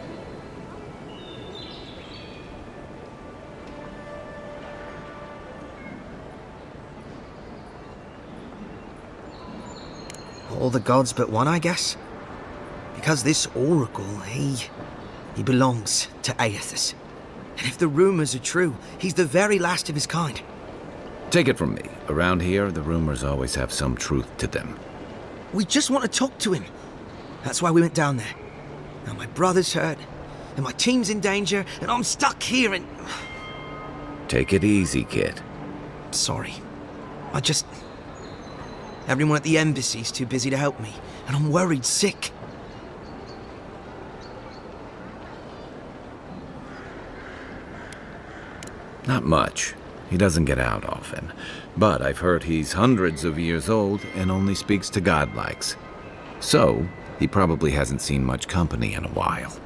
All the gods but one, I guess. Because this oracle, he belongs to Aethys. And if the rumors are true, he's the very last of his kind. Take it from me. Around here, the rumors always have some truth to them. We just want to talk to him. That's why we went down there. Now my brother's hurt, and my team's in danger, and I'm stuck here and... Take it easy, kid. Sorry. Everyone at the embassy's too busy to help me, and I'm worried sick. Not much. He doesn't get out often. But I've heard he's hundreds of years old and only speaks to godlikes. So, he probably hasn't seen much company in a while.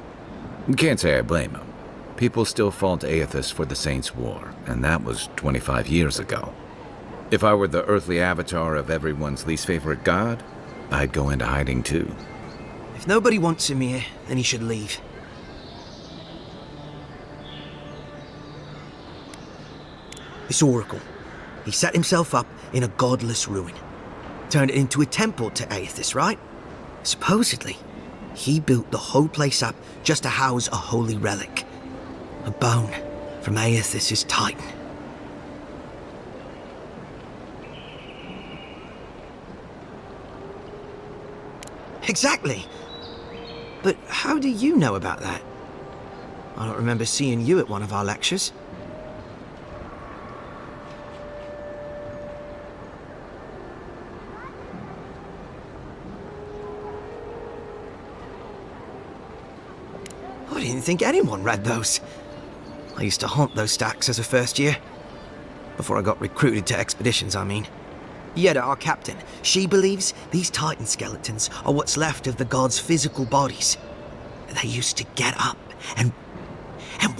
Can't say I blame him. People still fault Aethys for the Saints' War, and that was 25 years ago. If I were the earthly avatar of everyone's least favorite god, I'd go into hiding too. If nobody wants him here, then he should leave. This oracle, he set himself up in a godless ruin. Turned it into a temple to Aethys, right? Supposedly, he built the whole place up just to house a holy relic. A bone from Aethys' Titan. Exactly! But how do you know about that? I don't remember seeing you at one of our lectures. I didn't think anyone read those. I used to haunt those stacks as a first year. Before I got recruited to expeditions, I mean. Yeda, our captain, she believes these Titan skeletons are what's left of the gods' physical bodies. They used to get up and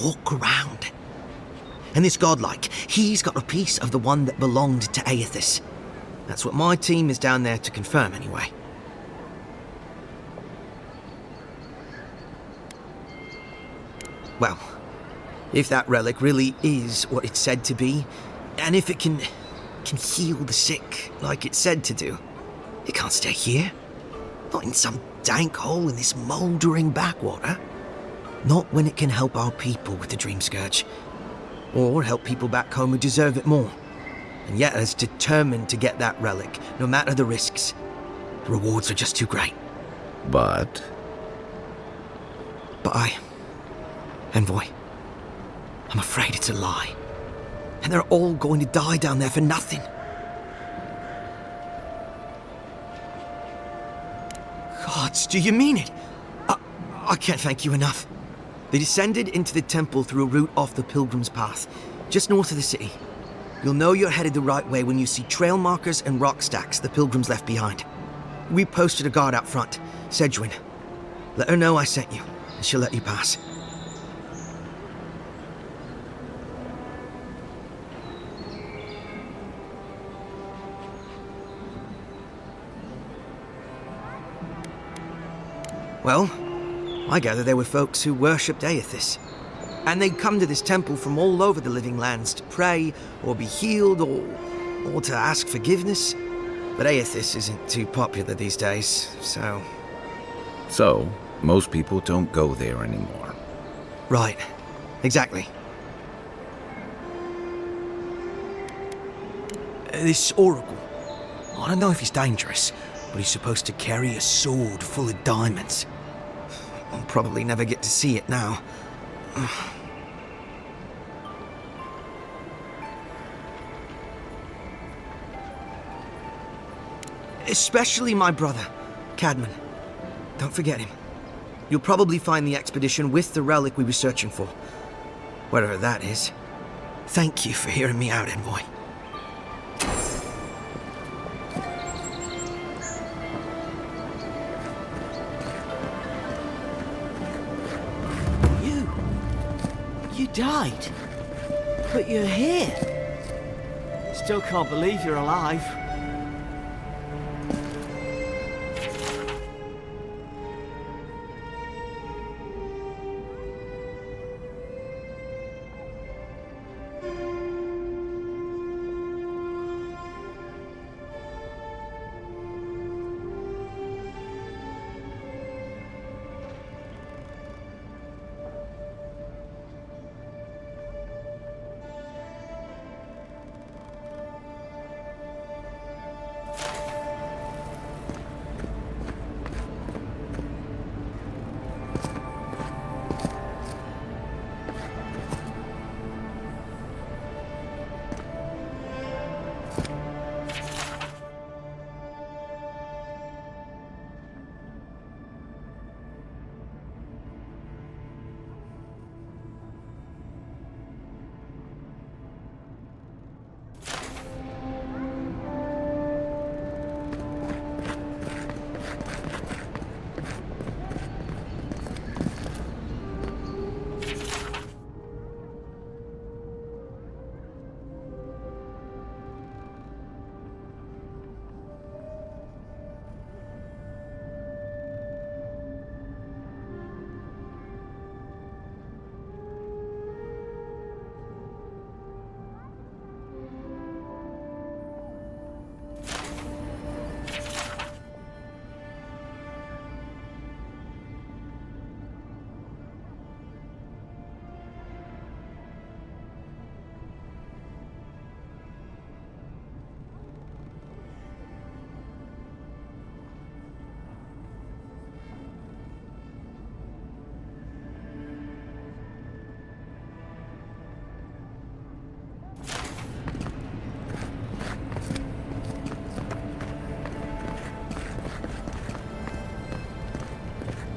walk around. And this godlike, he's got a piece of the one that belonged to Aethys. That's what my team is down there to confirm anyway. Well, if that relic really is what it's said to be, and if it can heal the sick like it's said to do, it can't stay here. Not in some dank hole in this mouldering backwater. Not when it can help our people with the Dream Scourge. Or help people back home who deserve it more. And yet is determined to get that relic, no matter the risks. The rewards are just too great. But Envoy, I'm afraid it's a lie. And they're all going to die down there for nothing. Gods, do you mean it? I can't thank you enough. They descended into the temple through a route off the Pilgrim's Path, just north of the city. You'll know you're headed the right way when you see trail markers and rock stacks the Pilgrims left behind. We posted a guard out front, Sedgwin. Let her know I sent you, and she'll let you pass. Well, I gather there were folks who worshipped Aethys. And they'd come to this temple from all over the living lands to pray, or be healed, or to ask forgiveness. But Aethys isn't too popular these days, so... So, most people don't go there anymore. Right. Exactly. This oracle. I don't know if he's dangerous, but he's supposed to carry a sword full of diamonds. I'll probably never get to see it now. Especially my brother, Cadman. Don't forget him. You'll probably find the expedition with the relic we were searching for. Whatever that is. Thank you for hearing me out, Envoy. You died, but you're here. Still can't believe you're alive.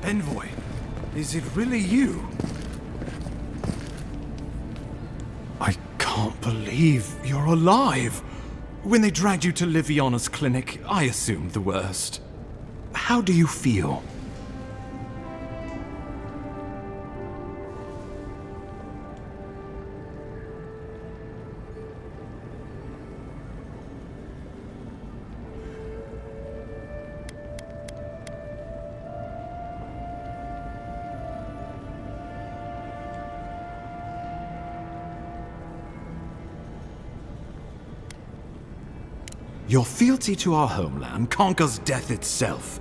Envoy, is it really you? I can't believe you're alive. When they dragged you to Liviana's clinic, I assumed the worst. How do you feel? Your fealty to our homeland conquers death itself.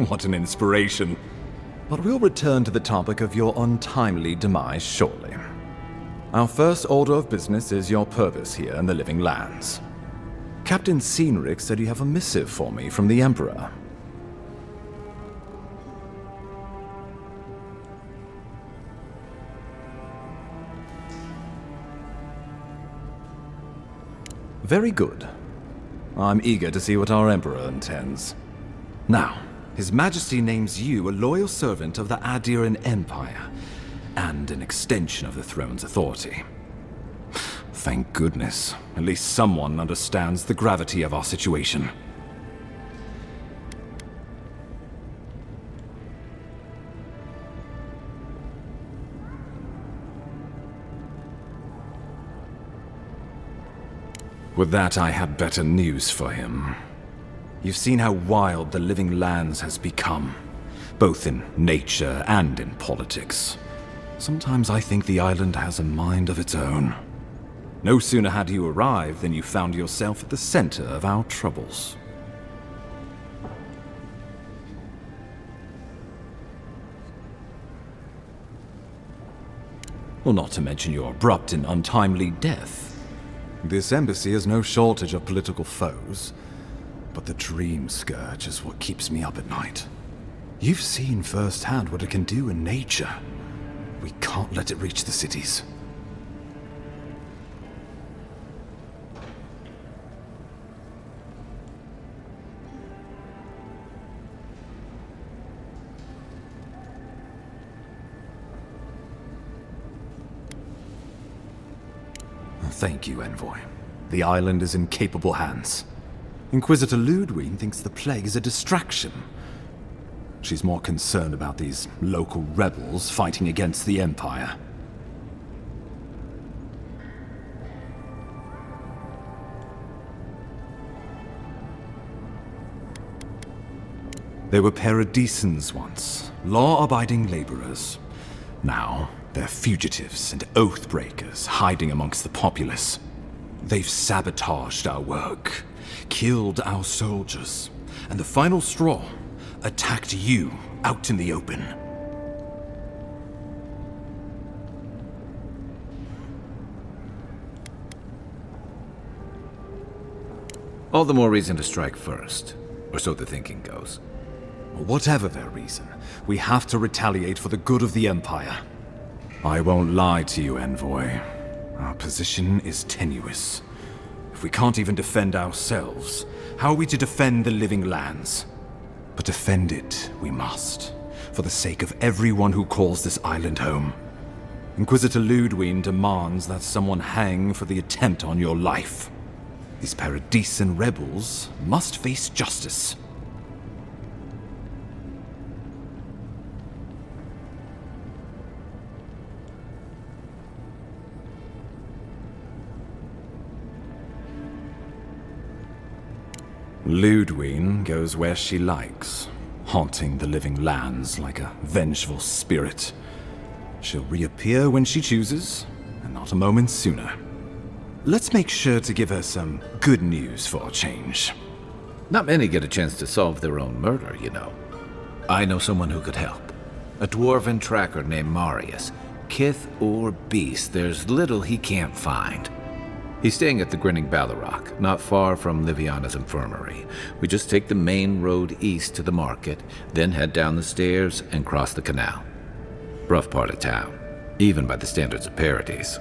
What an inspiration. But we'll return to the topic of your untimely demise shortly. Our first order of business is your purpose here in the Living Lands. Captain Cynric said you have a missive for me from the Emperor. Very good. I'm eager to see what our Emperor intends. Now, His Majesty names you a loyal servant of the Adiran Empire, and an extension of the throne's authority. Thank goodness. At least someone understands the gravity of our situation. With that, I have better news for him. You've seen how wild the Living Lands has become, both in nature and in politics. Sometimes I think the island has a mind of its own. No sooner had you arrived than you found yourself at the center of our troubles. Well, not to mention your abrupt and untimely death. This embassy has no shortage of political foes, but the Dream Scourge is what keeps me up at night. You've seen firsthand what it can do in nature. We can't let it reach the cities. Thank you, Envoy. The island is in capable hands. Inquisitor Ludwig thinks the plague is a distraction. She's more concerned about these local rebels fighting against the Empire. They were Paradisans once, law-abiding laborers. Now, they're fugitives and oath-breakers hiding amongst the populace. They've sabotaged our work, killed our soldiers, and the final straw, attacked you out in the open. All the more reason to strike first, or so the thinking goes. Whatever their reason, we have to retaliate for the good of the Empire. I won't lie to you, Envoy. Our position is tenuous. If we can't even defend ourselves, how are we to defend the Living Lands? But defend it we must, for the sake of everyone who calls this island home. Inquisitor Ludwig demands that someone hang for the attempt on your life. These Paradisan rebels must face justice. Ludwig goes where she likes, haunting the Living Lands like a vengeful spirit. She'll reappear when she chooses, and not a moment sooner. Let's make sure to give her some good news for a change. Not many get a chance to solve their own murder, you know. I know someone who could help. A dwarven tracker named Marius. Kith or beast, there's little he can't find. He's staying at the Grinning Ballarrock, not far from Liviana's infirmary. We just take the main road east to the market, then head down the stairs and cross the canal. Rough part of town, even by the standards of Paradis.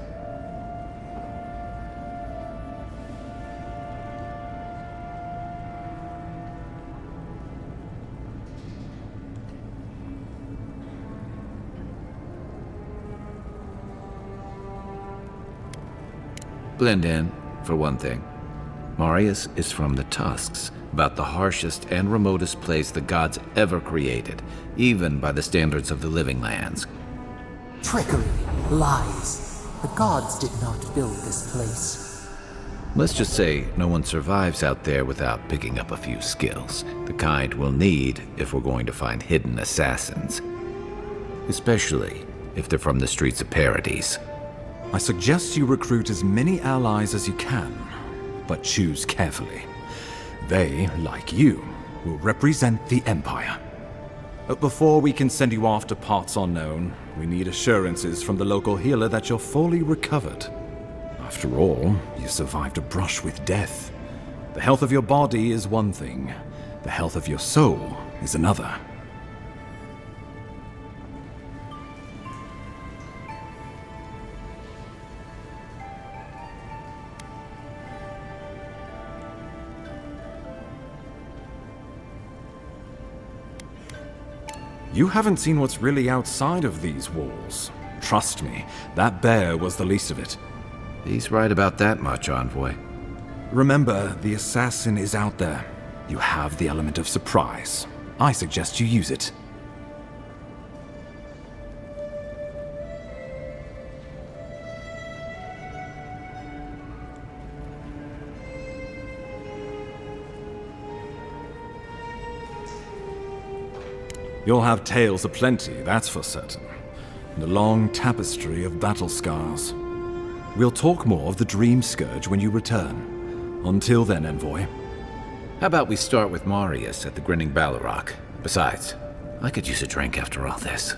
Blend in, for one thing. Marius is from the Tusks, about the harshest and remotest place the gods ever created, even by the standards of the living lands. Trickery, lies. The gods did not build this place. Let's just say no one survives out there without picking up a few skills, the kind we'll need if we're going to find hidden assassins. Especially if they're from the streets of Paradis. I suggest you recruit as many allies as you can, but choose carefully. They, like you, will represent the Empire. But before we can send you off to parts unknown, we need assurances from the local healer that you're fully recovered. After all, you survived a brush with death. The health of your body is one thing. The health of your soul is another. You haven't seen what's really outside of these walls. Trust me, that bear was the least of it. He's right about that much, Envoy. Remember, the assassin is out there. You have the element of surprise. I suggest you use it. You'll have tales aplenty, that's for certain. And a long tapestry of battle scars. We'll talk more of the Dream Scourge when you return. Until then, Envoy. How about we start with Marius at the Grinning Balrog? Besides, I could use a drink after all this.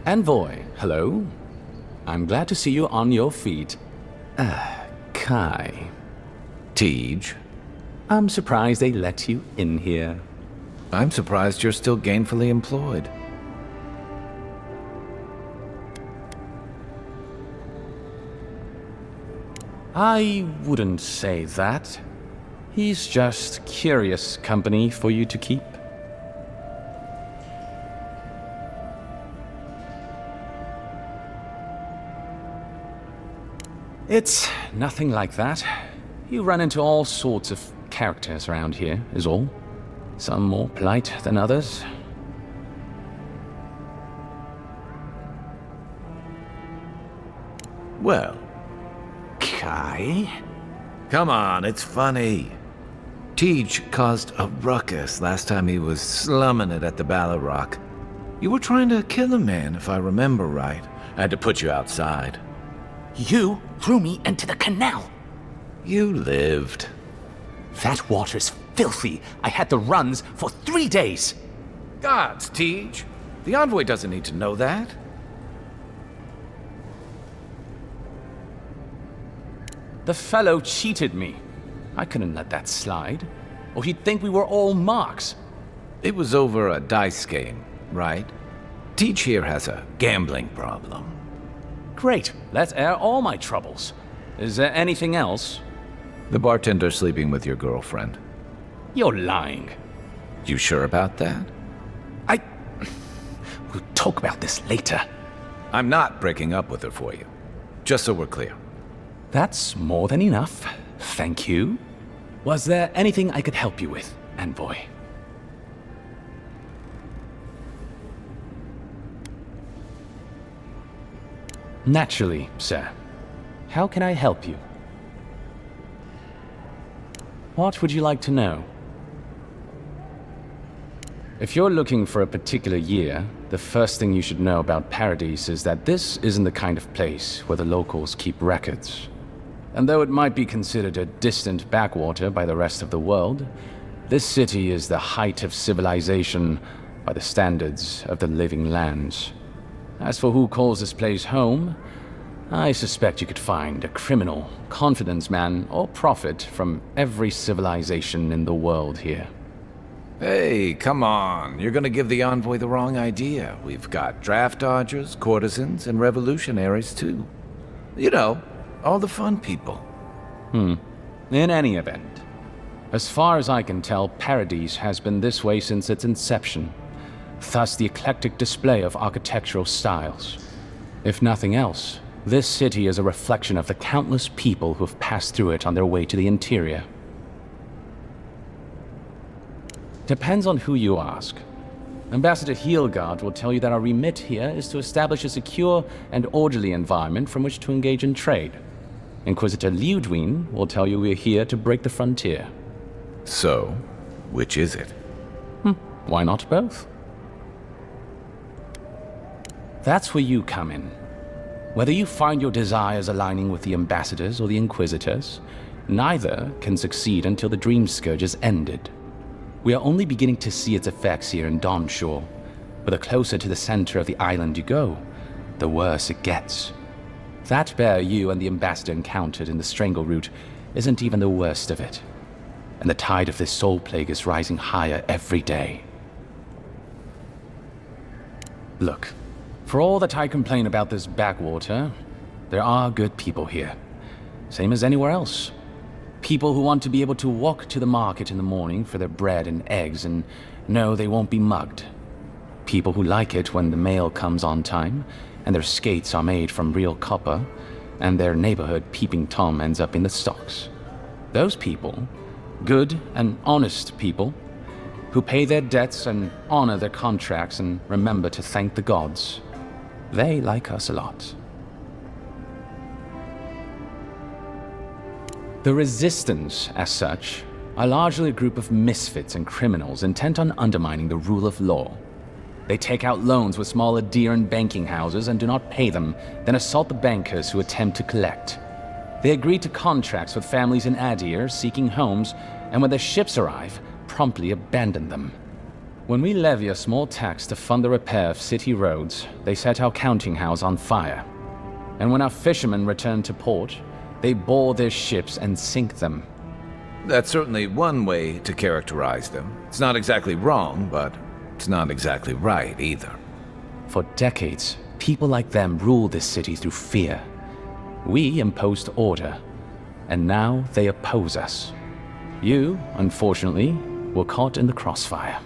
Envoy, hello. I'm glad to see you on your feet. Kai. Tycg. I'm surprised they let you in here. I'm surprised you're still gainfully employed. I wouldn't say that. He's just curious company for you to keep. It's nothing like that. You run into all sorts of characters around here, is all. Some more polite than others. Well, Kai? Come on, it's funny. Tycg caused a ruckus last time he was slumming it at the Balrog. You were trying to kill a man, if I remember right. I had to put you outside. You threw me into the canal. You lived. That water's filthy. I had the runs for 3 days. Gods, Tycg. The Envoy doesn't need to know that. The fellow cheated me. I couldn't let that slide. Or he'd think we were all marks. It was over a dice game, right? Tycg here has a gambling problem. Great, let's air all my troubles. Is there anything else? The bartender sleeping with your girlfriend. You're lying. You sure about that? We'll talk about this later. I'm not breaking up with her for you. Just so we're clear. That's more than enough. Thank you. Was there anything I could help you with, Envoy? Naturally, sir. How can I help you? What would you like to know? If you're looking for a particular year, the first thing you should know about Paradis is that this isn't the kind of place where the locals keep records. And though it might be considered a distant backwater by the rest of the world, this city is the height of civilization by the standards of the living lands. As for who calls this place home, I suspect you could find a criminal, confidence man, or prophet from every civilization in the world here. Hey, come on. You're gonna give the envoy the wrong idea. We've got draft dodgers, courtesans, and revolutionaries too. You know, all the fun people. In any event, as far as I can tell, Paradis has been this way since its inception. Thus the eclectic display of architectural styles. If nothing else, this city is a reflection of the countless people who have passed through it on their way to the interior. Depends on who you ask. Ambassador Heelgard will tell you that our remit here is to establish a secure and orderly environment from which to engage in trade. Inquisitor Liudwin will tell you we're here to break the frontier. So, which is it? Why not both? That's where you come in. Whether you find your desires aligning with the ambassadors or the inquisitors, neither can succeed until the Dream Scourge is ended. We are only beginning to see its effects here in Dawnshore, but the closer to the center of the island you go, the worse it gets. That bear you and the ambassador encountered in the Strangle Route isn't even the worst of it, and the tide of this soul plague is rising higher every day. Look, for all that I complain about this backwater, there are good people here, same as anywhere else. People who want to be able to walk to the market in the morning for their bread and eggs and know they won't be mugged. People who like it when the mail comes on time, and their skates are made from real copper, and their neighborhood peeping Tom ends up in the stocks. Those people, good and honest people, who pay their debts and honor their contracts and remember to thank the gods, they like us a lot. The Resistance, as such, are largely a group of misfits and criminals intent on undermining the rule of law. They take out loans with small Aediran banking houses and do not pay them, then assault the bankers who attempt to collect. They agree to contracts with families in Adir seeking homes, and when their ships arrive, promptly abandon them. When we levy a small tax to fund the repair of city roads, they set our counting house on fire. And when our fishermen return to port, they board their ships and sink them. That's certainly one way to characterize them. It's not exactly wrong, but it's not exactly right either. For decades, people like them ruled this city through fear. We imposed order, and now they oppose us. You, unfortunately, were caught in the crossfire.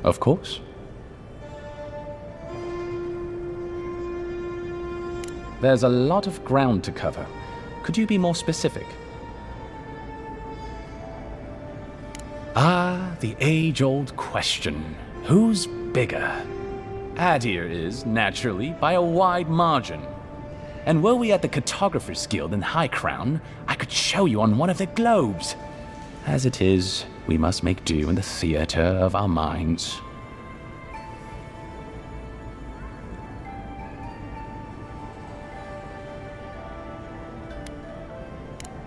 Of course. There's a lot of ground to cover. Could you be more specific? The age-old question. Who's bigger? Adir is, naturally, by a wide margin. And were we at the Cartographers Guild in High Crown, I could show you on one of their globes. As it is, we must make do in the theater of our minds.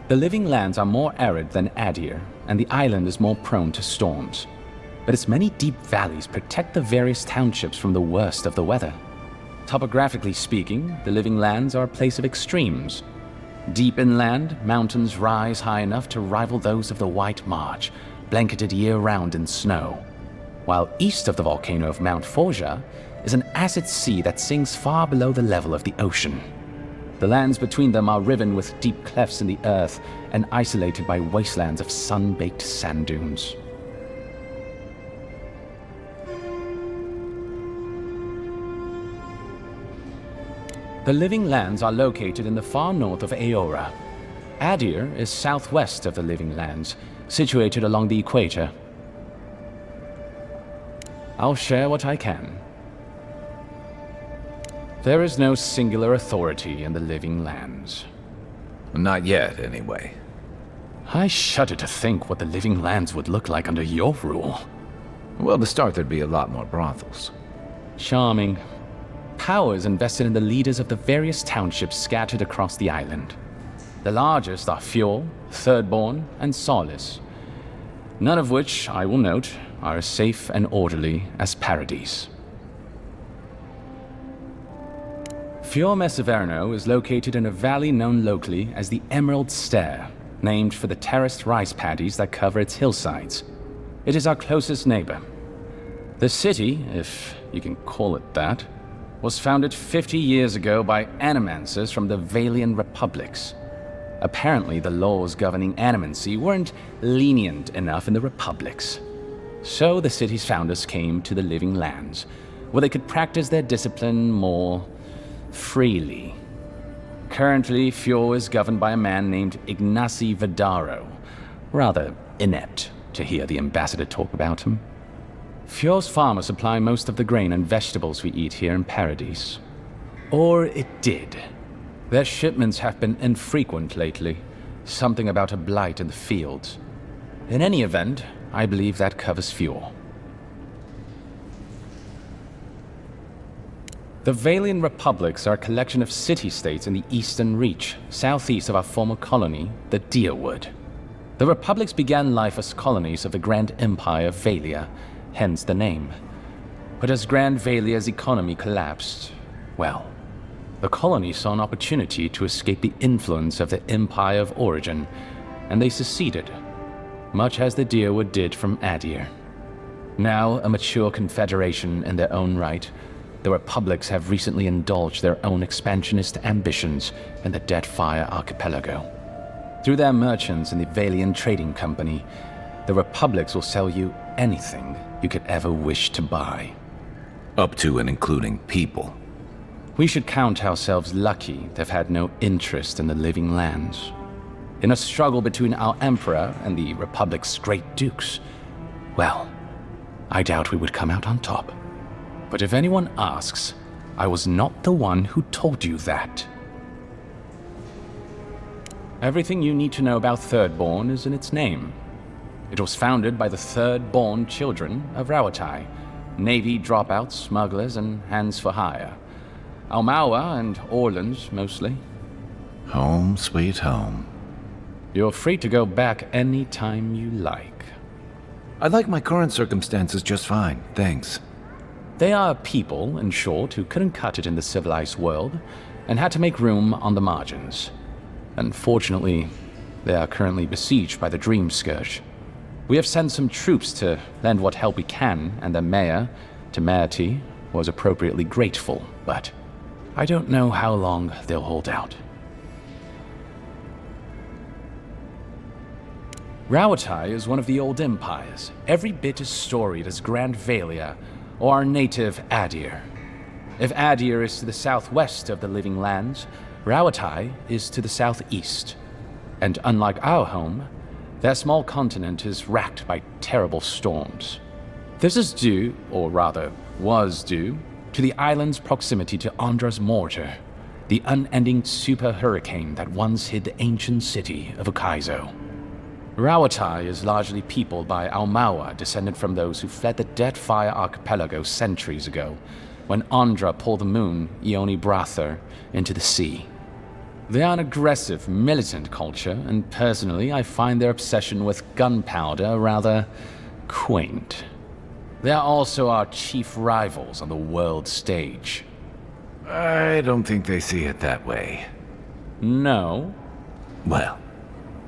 The living lands are more arid than Adir, and the island is more prone to storms. But its many deep valleys protect the various townships from the worst of the weather. Topographically speaking, the living lands are a place of extremes. Deep inland, mountains rise high enough to rival those of the White March, blanketed year-round in snow. While east of the volcano of Mount Forja is an acid sea that sinks far below the level of the ocean. The lands between them are riven with deep clefts in the earth and isolated by wastelands of sun-baked sand dunes. The Living Lands are located in the far north of Eora. Adir is southwest of the Living Lands, situated along the equator. I'll share what I can. There is no singular authority in the Living Lands. Not yet, anyway. I shudder to think what the Living Lands would look like under your rule. Well, to start, there'd be a lot more brothels. Charming. Power is invested in the leaders of the various townships scattered across the island. The largest are Fjord, Thirdborn, and Solace. None of which, I will note, are as safe and orderly as Paradis. Fjord Messeverno is located in a valley known locally as the Emerald Stair, named for the terraced rice paddies that cover its hillsides. It is our closest neighbor. The city, if you can call it that, was founded 50 years ago by animancers from the Valian Republics. Apparently, the laws governing animancy weren't lenient enough in the Republics. So the city's founders came to the Living Lands, where they could practice their discipline more freely. Currently, Fjord is governed by a man named Ignacy Vidaro. Rather inept to hear the ambassador talk about him. Fjord's farmers supply most of the grain and vegetables we eat here in Paradis. Or it did. Their shipments have been infrequent lately. Something about a blight in the fields. In any event, I believe that covers Fjord. The Valian Republics are a collection of city-states in the Eastern Reach, southeast of our former colony, the Deerwood. The Republics began life as colonies of the Grand Empire of Velia, hence the name. But as Grand Valia's economy collapsed, well, the colony saw an opportunity to escape the influence of the Empire of Origin, and they seceded, much as the Deerwood did from Adir. Now a mature confederation in their own right, the Republics have recently indulged their own expansionist ambitions in the Deadfire Archipelago. Through their merchants in the Valian Trading Company, the Republics will sell you anything you could ever wish to buy. Up to and including people. We should count ourselves lucky to have had no interest in the Living Lands. In a struggle between our Emperor and the Republic's great dukes, well, I doubt we would come out on top. But if anyone asks, I was not the one who told you that. Everything you need to know about Thirdborn is in its name. It was founded by the third-born children of Rauatai, Navy dropouts, smugglers, and hands for hire. Almawa and Orleans, mostly. Home, sweet home. You're free to go back any time you like. I like my current circumstances just fine, thanks. They are people, in short, who couldn't cut it in the civilized world, and had to make room on the margins. Unfortunately, they are currently besieged by the Dream Scourge. We have sent some troops to lend what help we can, and the mayor, Temerity, was appropriately grateful, but I don't know how long they'll hold out. Rauatai is one of the old empires, every bit as storied as Grand Valia, or our native Adir. If Adir is to the southwest of the Living Lands, Rauatai is to the southeast. And unlike our home, their small continent is racked by terrible storms. This is due, or rather, was due, to the island's proximity to Andra's mortar, the unending super hurricane that once hid the ancient city of Ukaizo. Rauatai is largely peopled by Almawa, descended from those who fled the Deadfire Archipelago centuries ago, when Andra pulled the moon, Ioni Brather, into the sea. They are an aggressive, militant culture, and personally I find their obsession with gunpowder rather quaint. They are also our chief rivals on the world stage. I don't think they see it that way. No? Well,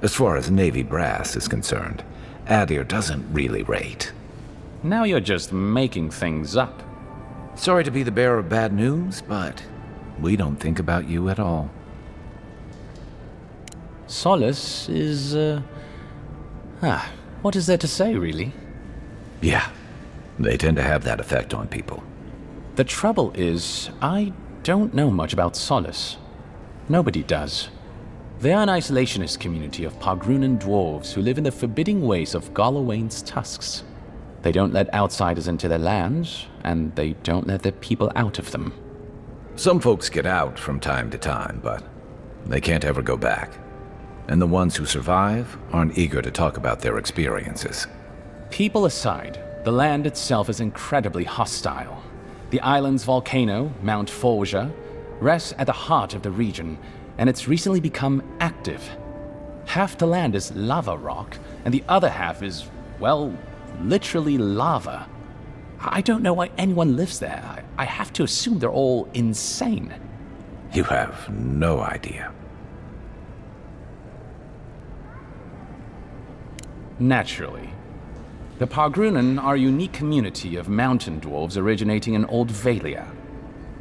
as far as Navy brass is concerned, Adir doesn't really rate. Now you're just making things up. Sorry to be the bearer of bad news, but we don't think about you at all. Solace is, what is there to say, really? Yeah, they tend to have that effect on people. The trouble is, I don't know much about Solace. Nobody does. They are an isolationist community of Pargrunan dwarves who live in the forbidding ways of Galawain's tusks. They don't let outsiders into their lands, and they don't let their people out of them. Some folks get out from time to time, but they can't ever go back. And the ones who survive aren't eager to talk about their experiences. People aside, the land itself is incredibly hostile. The island's volcano, Mount Forja, rests at the heart of the region, and it's recently become active. Half the land is lava rock, and the other half is, well, literally lava. I don't know why anyone lives there. I have to assume they're all insane. You have no idea. Naturally. The Pargrunan are a unique community of mountain dwarves originating in Old Belia.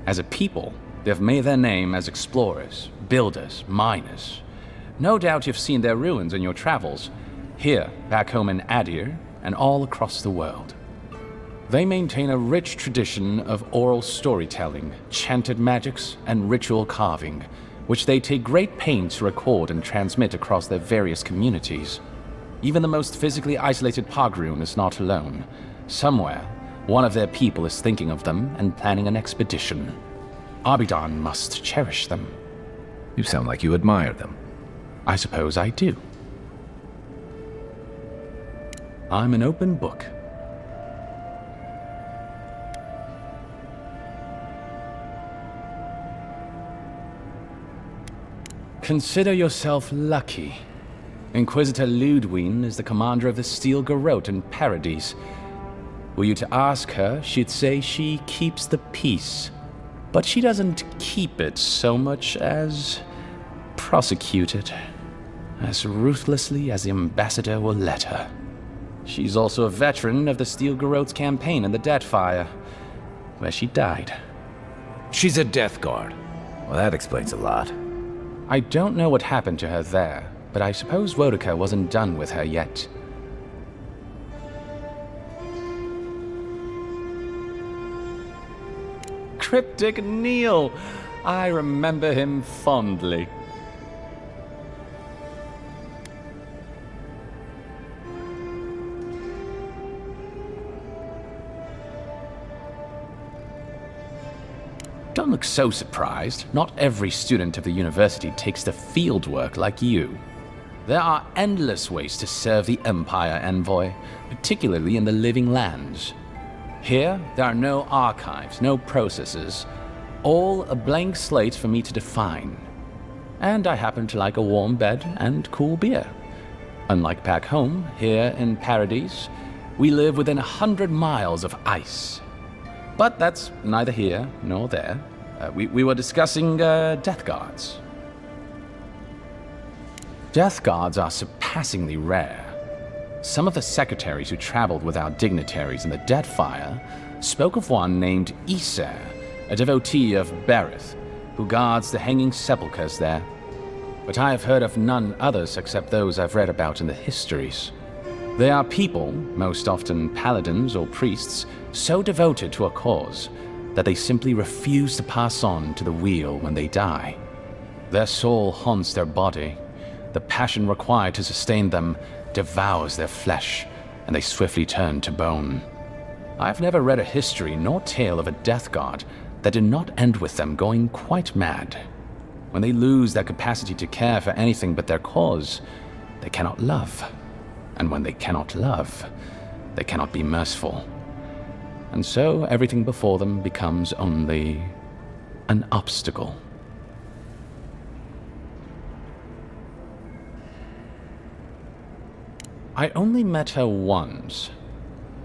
As a people, they've made their name as explorers, builders, miners. No doubt you've seen their ruins in your travels, here, back home in Adir, and all across the world. They maintain a rich tradition of oral storytelling, chanted magics, and ritual carving, which they take great pains to record and transmit across their various communities. Even the most physically isolated Pargrun is not alone. Somewhere, one of their people is thinking of them and planning an expedition. Abidan must cherish them. You sound like you admire them. I suppose I do. I'm an open book. Consider yourself lucky. Inquisitor Ludwine is the commander of the Steel Garrote in Paradis. Were you to ask her, she'd say she keeps the peace. But she doesn't keep it so much as prosecute it. As ruthlessly as the ambassador will let her. She's also a veteran of the Steel Garrote's campaign in the Deathfire, where she died. She's a Death Guard. Well, that explains a lot. I don't know what happened to her there, but I suppose Wodika wasn't done with her yet. Cryptic Neil! I remember him fondly. Don't look so surprised. Not every student of the university takes the field work like you. There are endless ways to serve the Empire, Envoy, particularly in the living lands. Here, there are no archives, no processes, all a blank slate for me to define. And I happen to like a warm bed and cool beer. Unlike back home, here in Paradis, we live within 100 miles of ice. But that's neither here nor there. We were discussing Death Guards. Death Guards are surpassingly rare. Some of the secretaries who traveled with our dignitaries in the Deathfire spoke of one named Iser, a devotee of Berith, who guards the hanging sepulchres there. But I have heard of none others except those I've read about in the histories. They are people, most often paladins or priests, so devoted to a cause that they simply refuse to pass on to the wheel when they die. Their soul haunts their body. The passion required to sustain them devours their flesh, and they swiftly turn to bone. I've never read a history nor tale of a death guard that did not end with them going quite mad. When they lose their capacity to care for anything but their cause, they cannot love. And when they cannot love, they cannot be merciful. And so everything before them becomes only an obstacle. I only met her once.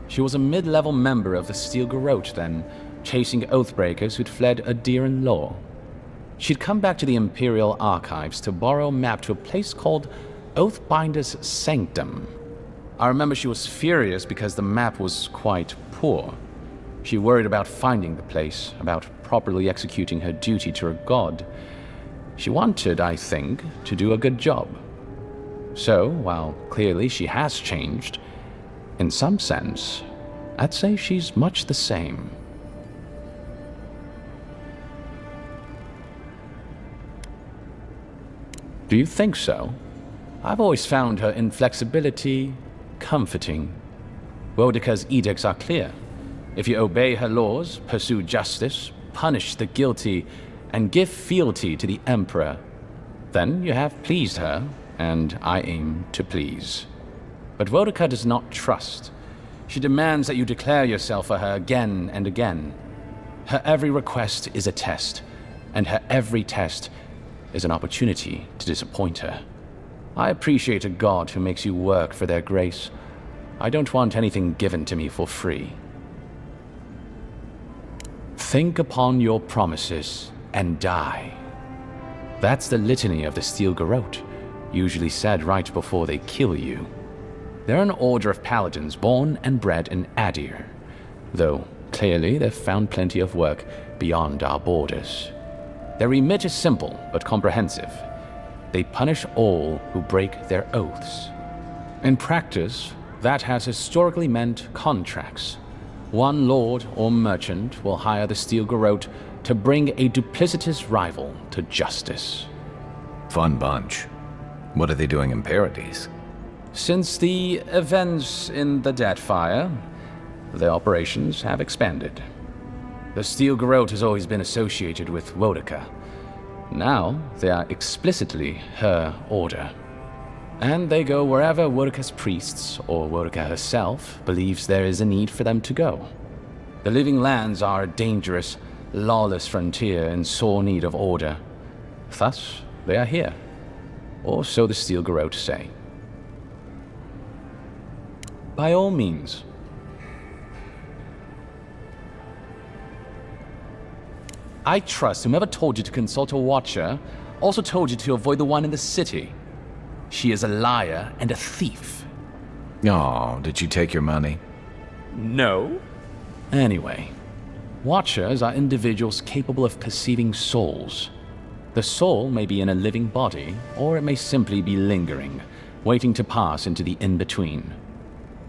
She was a mid-level member of the Steel Garrote then, chasing oathbreakers who'd fled Adiran law. She'd come back to the Imperial Archives to borrow a map to a place called Oathbinder's Sanctum. I remember she was furious because the map was quite poor. She worried about finding the place, about properly executing her duty to her god. She wanted, I think, to do a good job. So, while clearly she has changed, in some sense, I'd say she's much the same. Do you think so? I've always found her inflexibility comforting. Boudica's edicts are clear. If you obey her laws, pursue justice, punish the guilty, and give fealty to the Emperor, then you have pleased her, and I aim to please. But Boudica does not trust. She demands that you declare yourself for her again and again. Her every request is a test, and her every test is an opportunity to disappoint her. I appreciate a god who makes you work for their grace. I don't want anything given to me for free. Think upon your promises and die. That's the litany of the Steel Garrote, usually said right before they kill you. They're an order of paladins born and bred in Adir, though clearly they've found plenty of work beyond our borders. Their remit is simple but comprehensive. They punish all who break their oaths. In practice, that has historically meant contracts. One lord or merchant will hire the Steel Garrote to bring a duplicitous rival to justice. Fun bunch. What are they doing in Paradis? Since the events in the Deadfire, their operations have expanded. The Steel Garrote has always been associated with Boudica. Now, they are explicitly her order. And they go wherever Boudica's priests, or Boudica herself, believes there is a need for them to go. The Living Lands are a dangerous, lawless frontier in sore need of order. Thus, they are here. Or so the Steel Garrote say. By all means. I trust whomever told you to consult a watcher also told you to avoid the one in the city. She is a liar and a thief. Oh, did she take your money? No. Anyway, watchers are individuals capable of perceiving souls. The soul may be in a living body, or it may simply be lingering, waiting to pass into the in-between.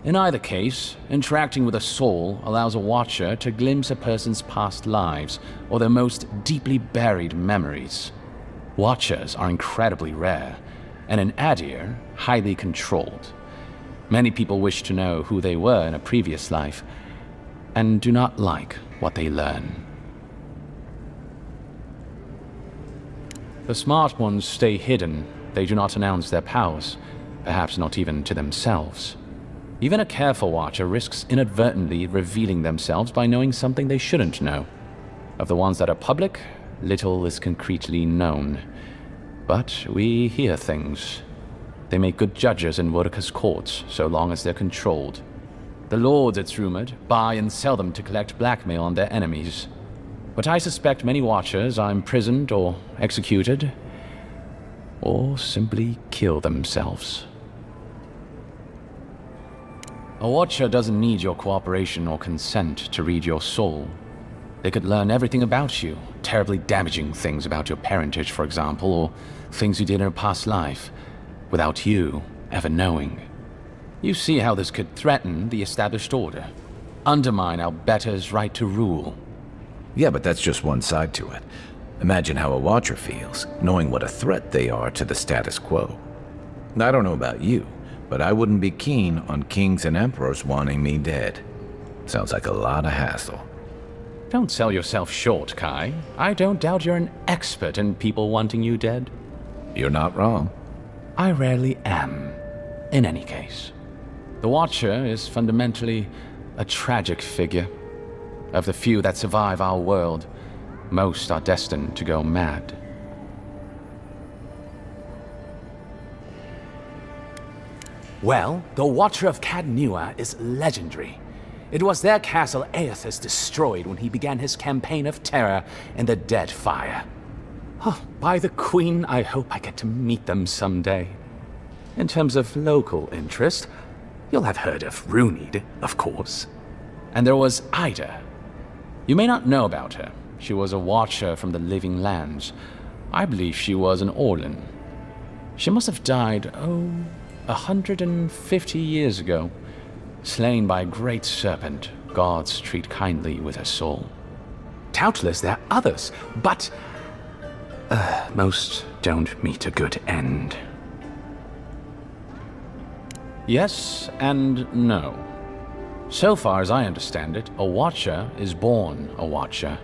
In either case, interacting with a soul allows a watcher to glimpse a person's past lives or their most deeply buried memories. Watchers are incredibly rare, and in Adir, highly controlled. Many people wish to know who they were in a previous life, and do not like what they learn. The smart ones stay hidden. They do not announce their powers, perhaps not even to themselves. Even a careful watcher risks inadvertently revealing themselves by knowing something they shouldn't know. Of the ones that are public, little is concretely known. But we hear things. They make good judges in Boudica's courts, so long as they're controlled. The lords, it's rumored, buy and sell them to collect blackmail on their enemies. But I suspect many watchers are imprisoned or executed, or simply kill themselves. A watcher doesn't need your cooperation or consent to read your soul. They could learn everything about you, terribly damaging things about your parentage, for example, or things you did in a past life, without you ever knowing. You see how this could threaten the established order, undermine our betters' right to rule. Yeah, but that's just one side to it. Imagine how a watcher feels, knowing what a threat they are to the status quo. I don't know about you, but I wouldn't be keen on kings and emperors wanting me dead. Sounds like a lot of hassle. Don't sell yourself short, Kai. I don't doubt you're an expert in people wanting you dead. You're not wrong. I rarely am, in any case. The Watcher is fundamentally a tragic figure. Of the few that survive our world, most are destined to go mad. Well, the Watcher of Cadnua is legendary. It was their castle Aethys destroyed when he began his campaign of terror in the Deadfire. Oh, by the Queen, I hope I get to meet them someday. In terms of local interest, you'll have heard of Runeed, of course. And there was Ida. You may not know about her. She was a watcher from the Living Lands. I believe she was an Orlan. She must have died, 150 years ago. Slain by a great serpent, gods treat kindly with her soul. Doubtless there are others, but most don't meet a good end. Yes and no. So far as I understand it, a Watcher is born a Watcher.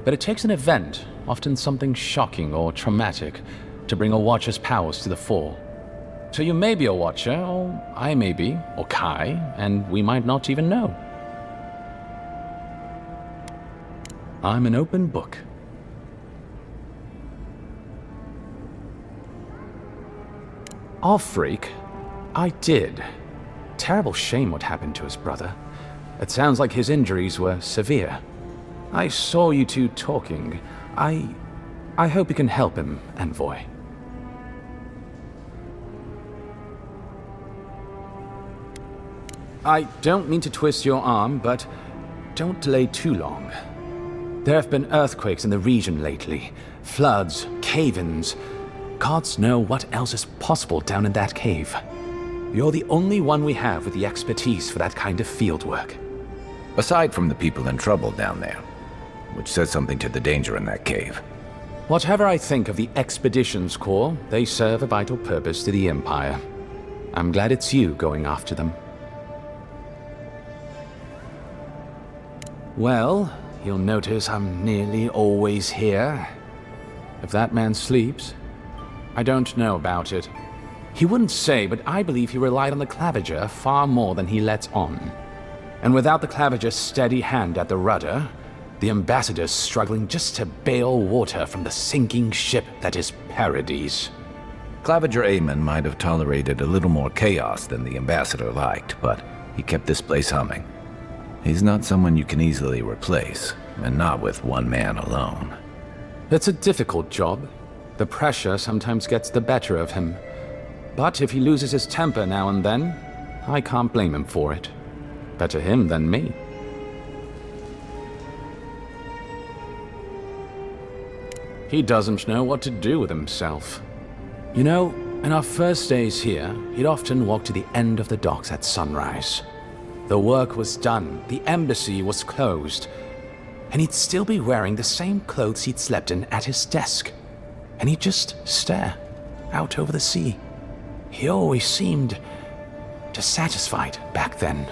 But it takes an event, often something shocking or traumatic, to bring a Watcher's powers to the fore. So you may be a Watcher, or I may be, or Kai, and we might not even know. I'm an open book. Ofrye, I did. Terrible shame what happened to his brother. It sounds like his injuries were severe. I saw you two talking. I hope you can help him, Envoy. I don't mean to twist your arm, but don't delay too long. There have been earthquakes in the region lately. Floods, cave-ins. Gods know what else is possible down in that cave. You're the only one we have with the expertise for that kind of field work. Aside from the people in trouble down there, which says something to the danger in that cave. Whatever I think of the Expeditions Corps, they serve a vital purpose to the Empire. I'm glad it's you going after them. Well, you'll notice I'm nearly always here. If that man sleeps, I don't know about it. He wouldn't say, but I believe he relied on the Claviger far more than he lets on. And without the Claviger's steady hand at the rudder, the ambassador's struggling just to bail water from the sinking ship that is Paradis. Claviger Aemon might have tolerated a little more chaos than the ambassador liked, but he kept this place humming. He's not someone you can easily replace, and not with one man alone. It's a difficult job. The pressure sometimes gets the better of him. But if he loses his temper now and then, I can't blame him for it. Better him than me. He doesn't know what to do with himself. You know, in our first days here, he'd often walk to the end of the docks at sunrise. The work was done, the embassy was closed, and he'd still be wearing the same clothes he'd slept in at his desk. And he'd just stare out over the sea. He always seemed dissatisfied back then.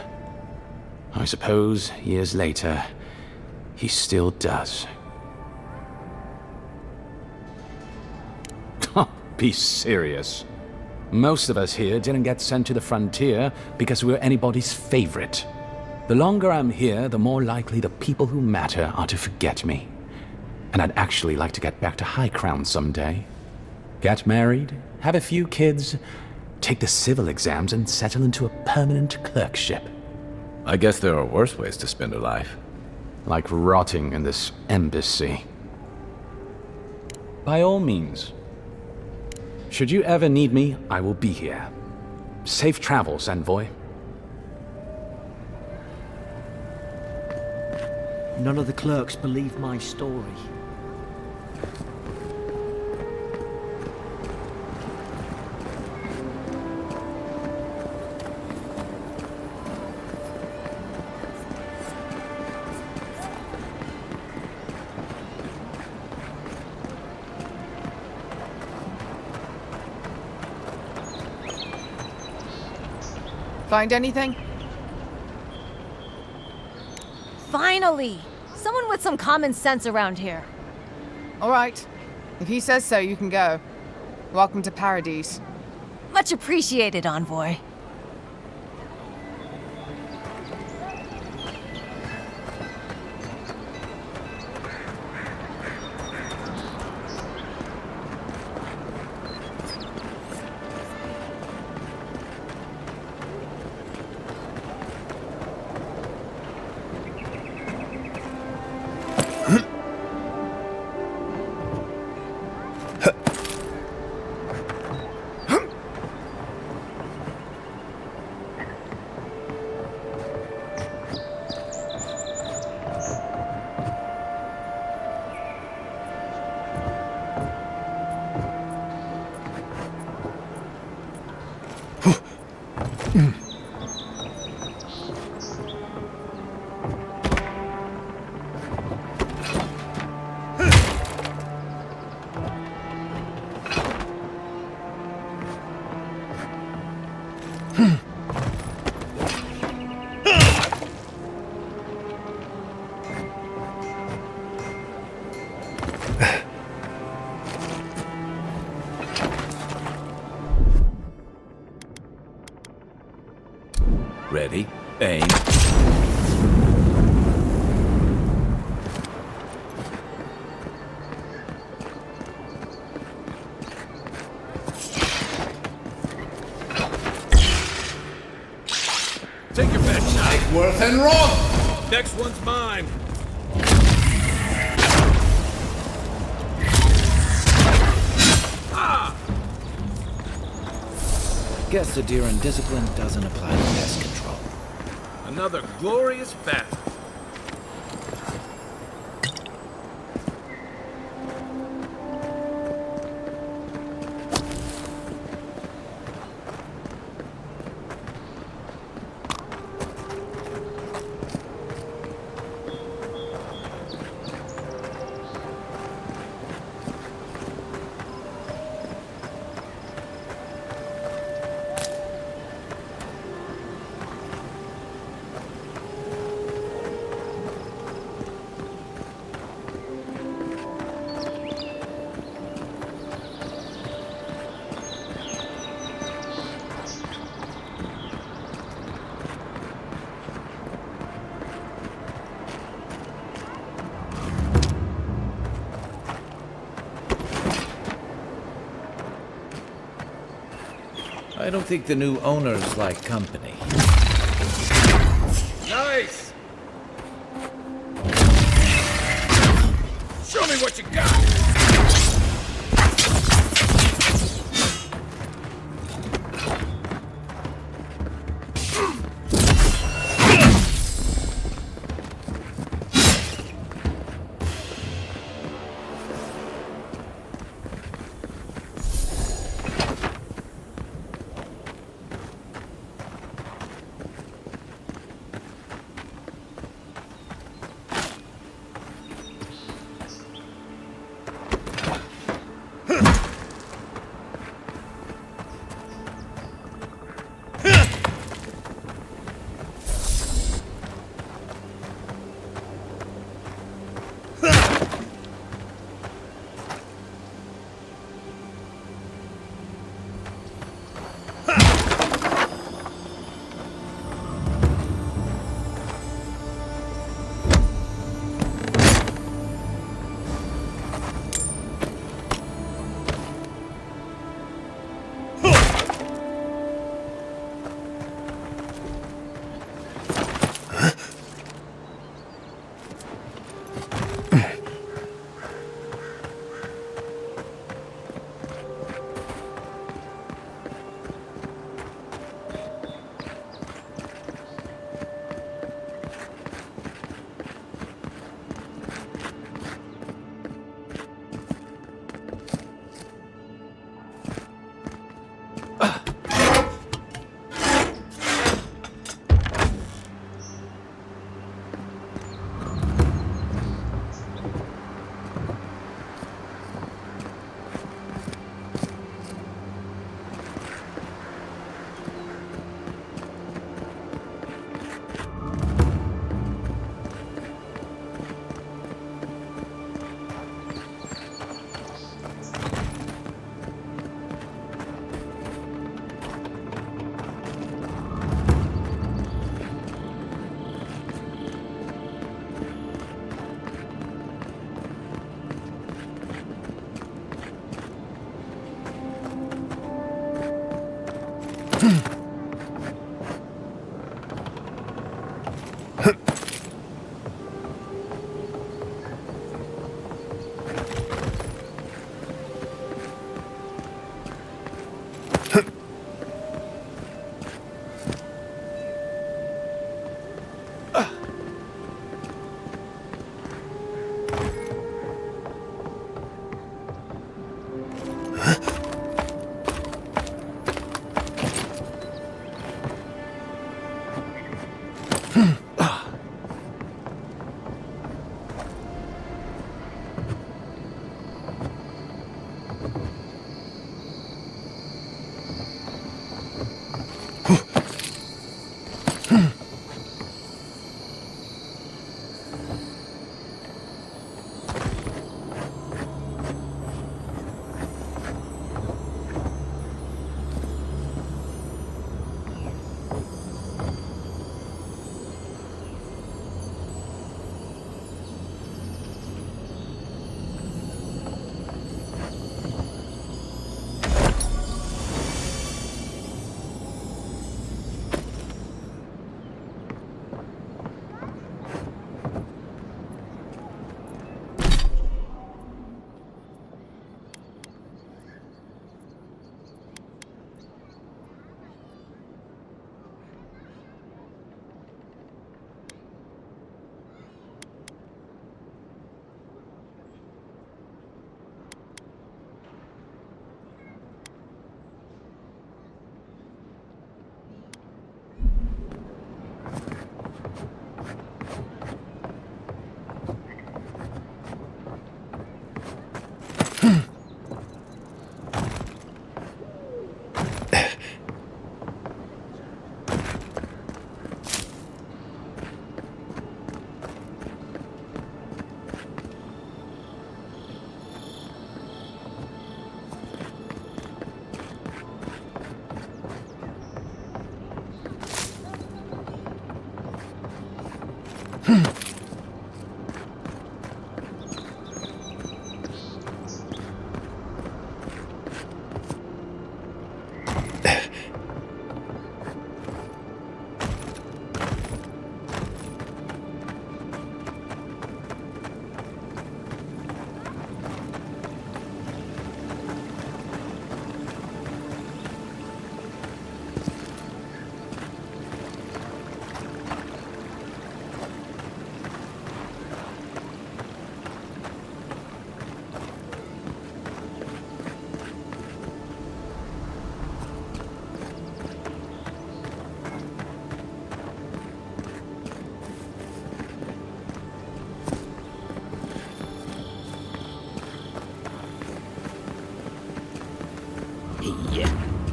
I suppose, years later, he still does. Be serious. Most of us here didn't get sent to the frontier because we were anybody's favorite. The longer I'm here, the more likely the people who matter are to forget me. And I'd actually like to get back to High Crown someday. Get married, have a few kids, take the civil exams, and settle into a permanent clerkship. I guess there are worse ways to spend a life. Like rotting in this embassy. By all means. Should you ever need me, I will be here. Safe travels, Envoy. None of the clerks believe my story. Find anything? Finally! Someone with some common sense around here. All right. If he says so, you can go. Welcome to Paradis. Much appreciated, Envoy. Ready, aim. Take your best shot. Take worth and wrong. Next one's mine. Guess the deer and discipline doesn't apply to pest control. Another glorious battle. I don't think the new owners like company. Nice! Show me what you got!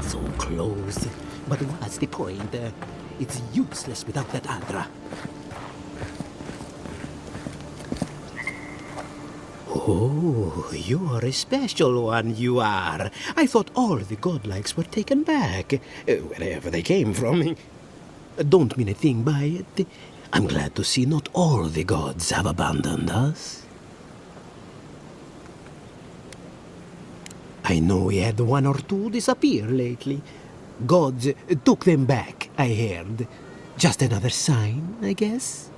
So close. But what's the point? It's useless without that Adra. Oh, you are a special one, you are. I thought all the godlikes were taken back, wherever they came from. Don't mean a thing by it. I'm glad to see not all the gods have abandoned us. I know we had one or two disappear lately. Gods took them back, I heard. Just another sign, I guess?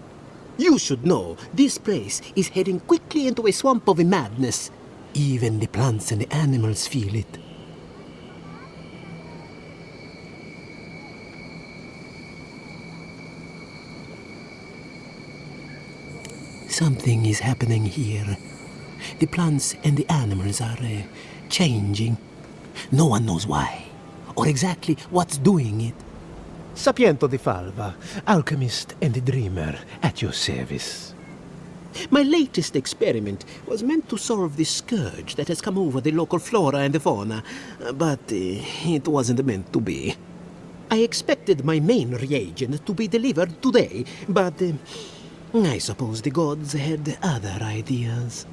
You should know, this place is heading quickly into a swamp of madness. Even the plants and the animals feel it. Something is happening here. The plants and the animals are changing. No one knows why, or exactly what's doing it. Sapiento di Falva, alchemist and dreamer, at your service. My latest experiment was meant to solve the scourge that has come over the local flora and the fauna, but it wasn't meant to be. I expected my main reagent to be delivered today, but I suppose the gods had other ideas.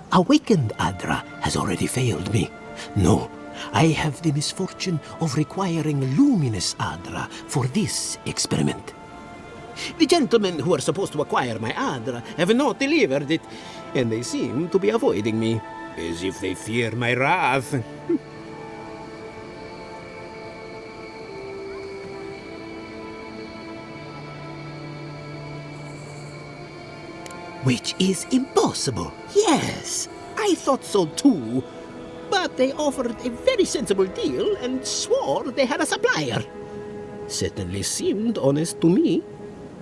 Awakened Adra has already failed me. No, I have the misfortune of requiring luminous Adra for this experiment. The gentlemen who are supposed to acquire my Adra have not delivered it, and they seem to be avoiding me, as if they fear my wrath. Which is impossible. Yes, I thought so too. But they offered a very sensible deal and swore they had a supplier. Certainly seemed honest to me.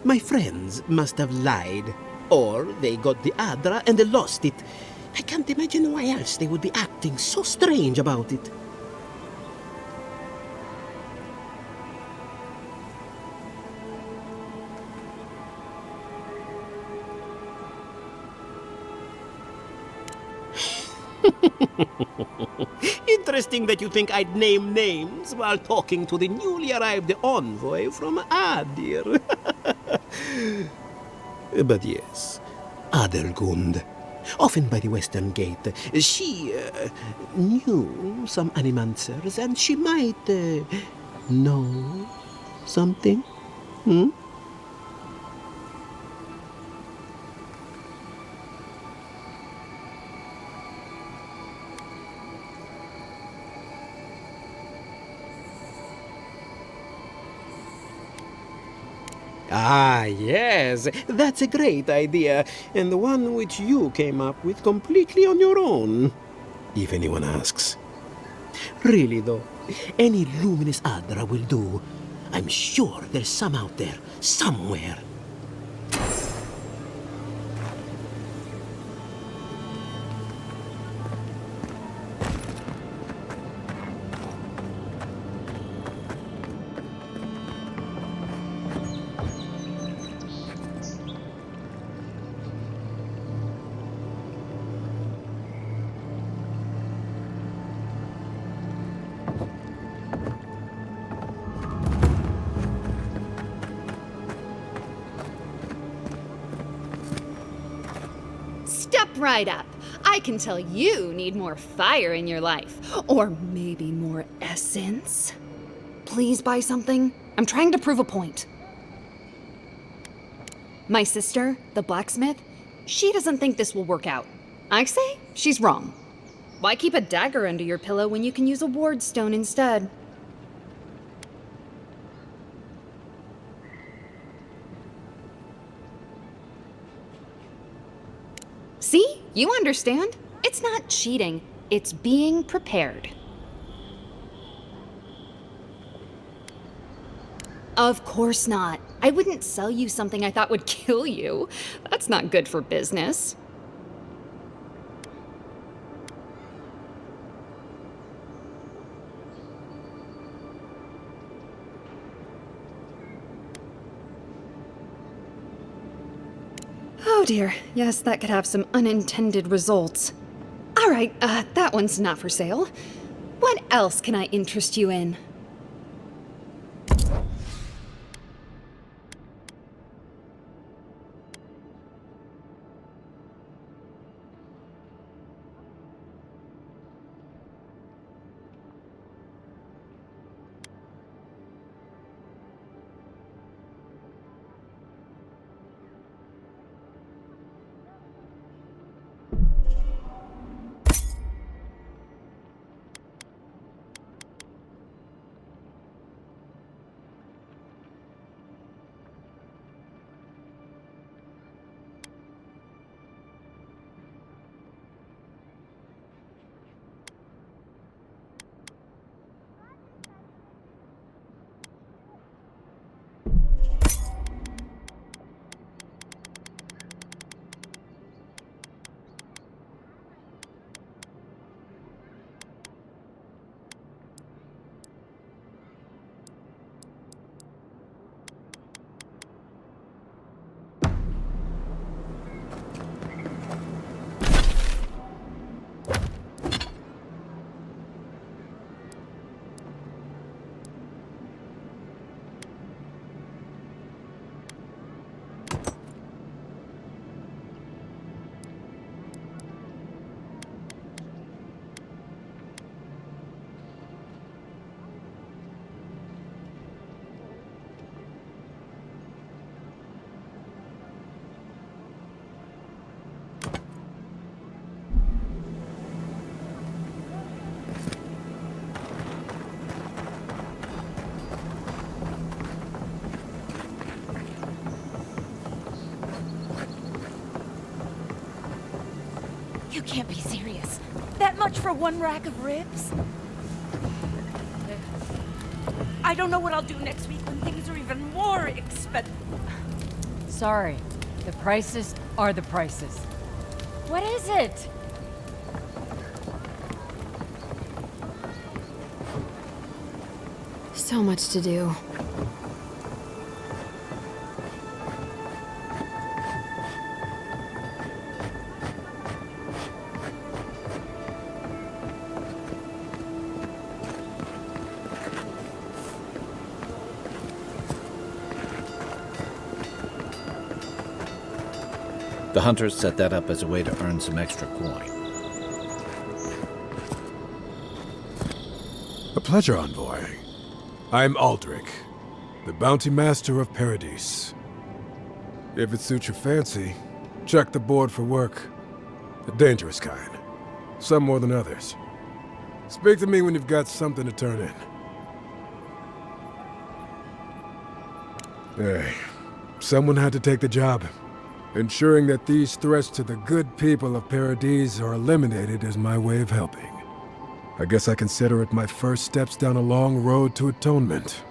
My friends must have lied. Or they got the Adra and they lost it. I can't imagine why else they would be acting so strange about it. Interesting that you think I'd name names while talking to the newly arrived envoy from Adir. But yes, Adelgund, often by the western gate, she knew some animancers, and she might know something. Ah, yes, that's a great idea, and the one which you came up with completely on your own, if anyone asks. Really, though, any luminous Adra will do. I'm sure there's some out there, somewhere. Step right up. I can tell you need more fire in your life. Or maybe more essence. Please buy something. I'm trying to prove a point. My sister, the blacksmith, she doesn't think this will work out. I say she's wrong. Why keep a dagger under your pillow when you can use a ward stone instead? See? You understand? It's not cheating. It's being prepared. Of course not. I wouldn't sell you something I thought would kill you. That's not good for business. Oh dear, yes, that could have some unintended results. Alright, that one's not for sale. What else can I interest you in? You can't be serious. That much for one rack of ribs? I don't know what I'll do next week when things are even more expensive. Sorry. The prices are the prices. What is it? So much to do. The hunters set that up as a way to earn some extra coin. A pleasure, Envoy. I'm Aldrich, the bounty master of Paradis. If it suits your fancy, check the board for work. A dangerous kind. Some more than others. Speak to me when you've got something to turn in. Hey, someone had to take the job. Ensuring that these threats to the good people of Paradis are eliminated is my way of helping. I guess I consider it my first steps down a long road to atonement.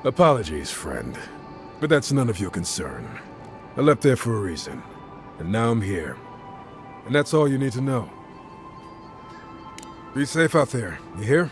Apologies, friend, but that's none of your concern. I left there for a reason, and now I'm here. And that's all you need to know. Be safe out there, you hear?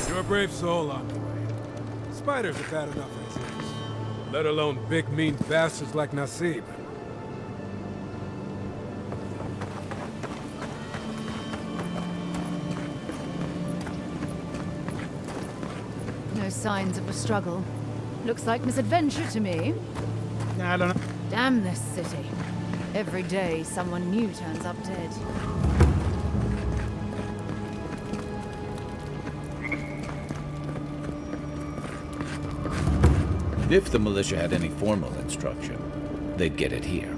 You're a brave soul, Envoy. Spiders have had enough as is. Let alone big, mean bastards like Nasib. No signs of a struggle. Looks like misadventure to me. I don't know. Damn this city. Every day, someone new turns up dead. If the militia had any formal instruction, they'd get it here.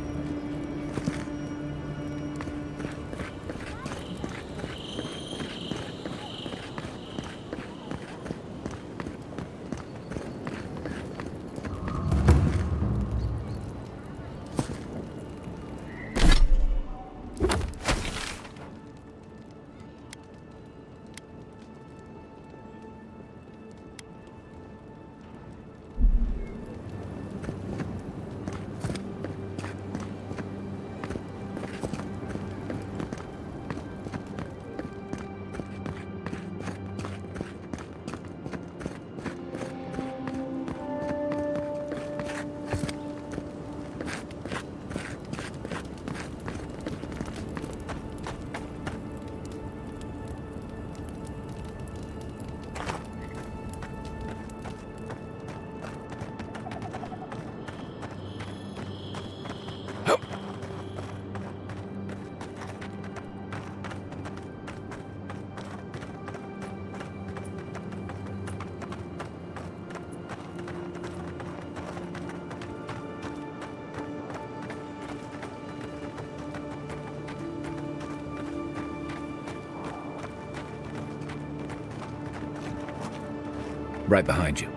Right behind you.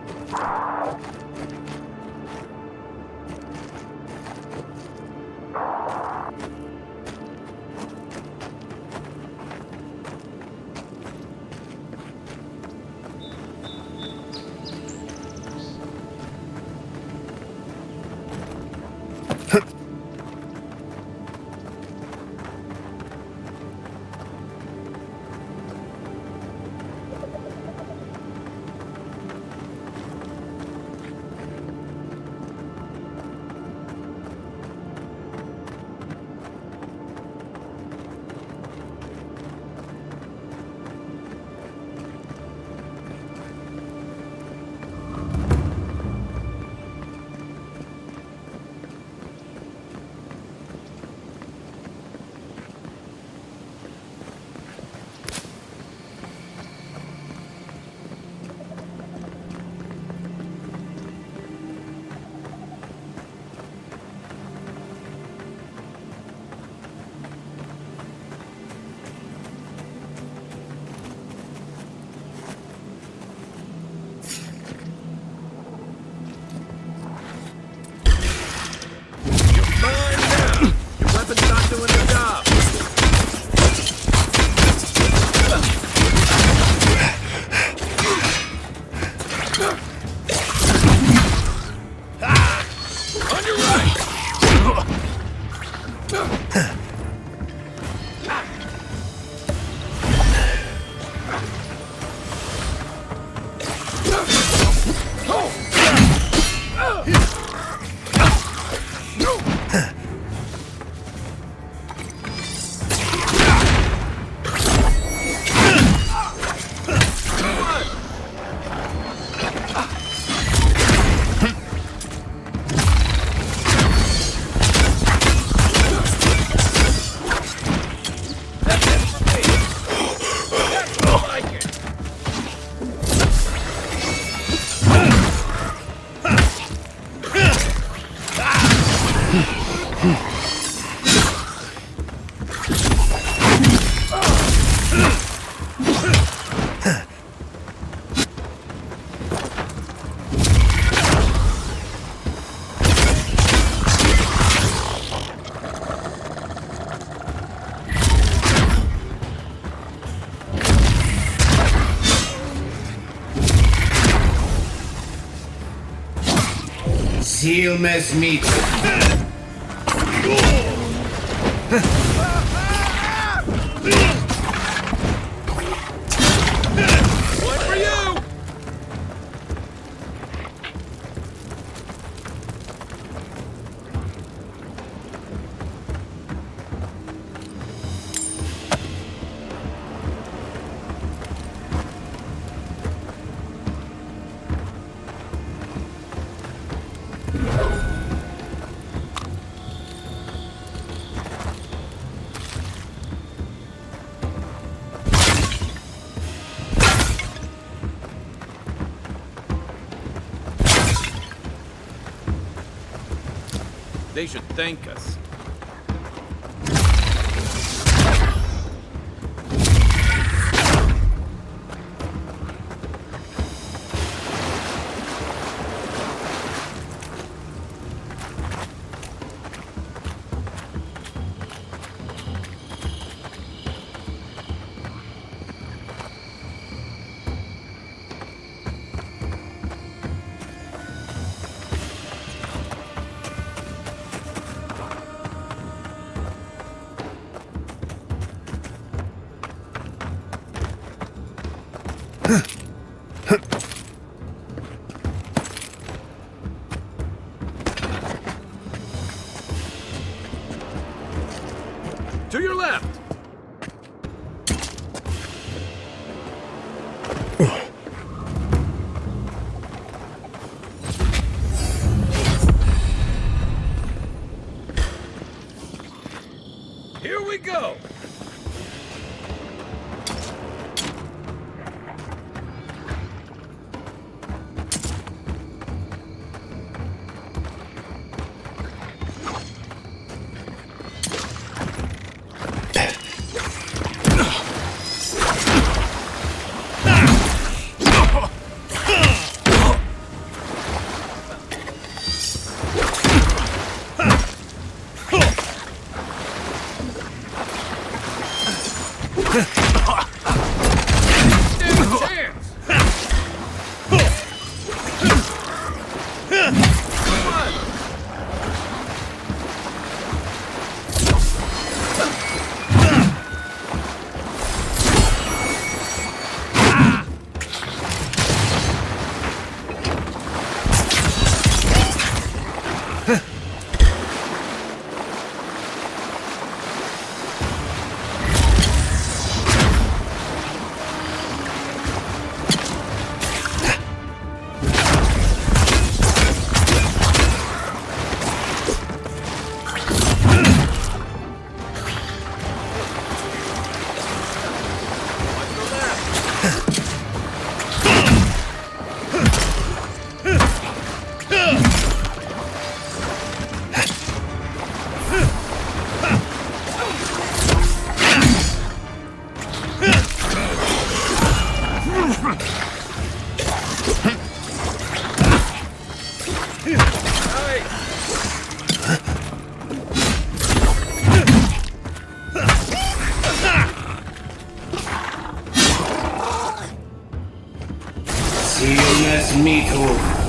Seal mess meat. One for you! They should thank us. To your left! Here we go! Stand a chance! Me too.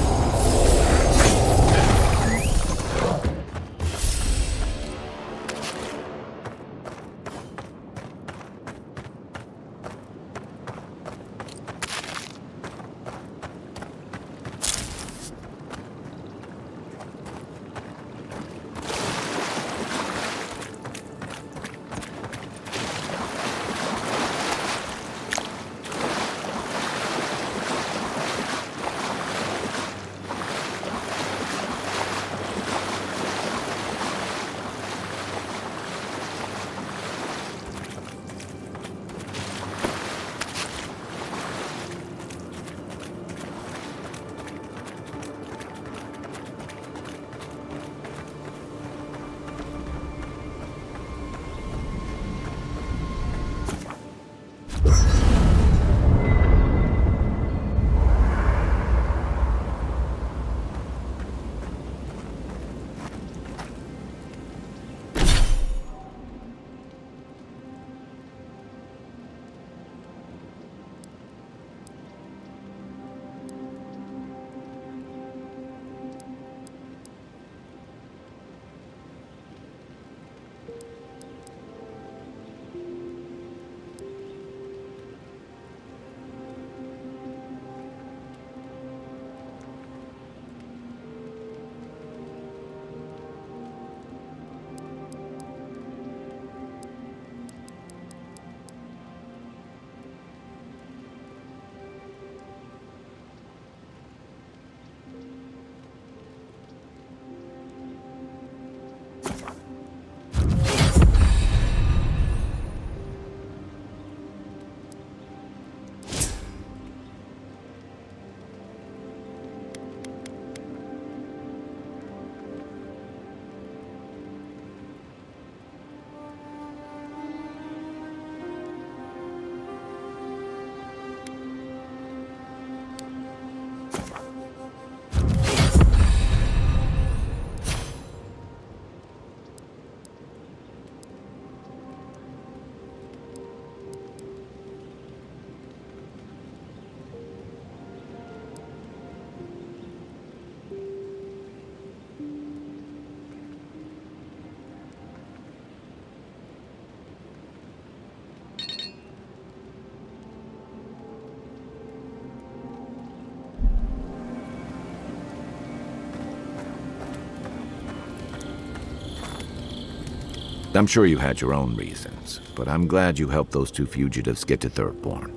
I'm sure you had your own reasons, but I'm glad you helped those two fugitives get to Thirdborn.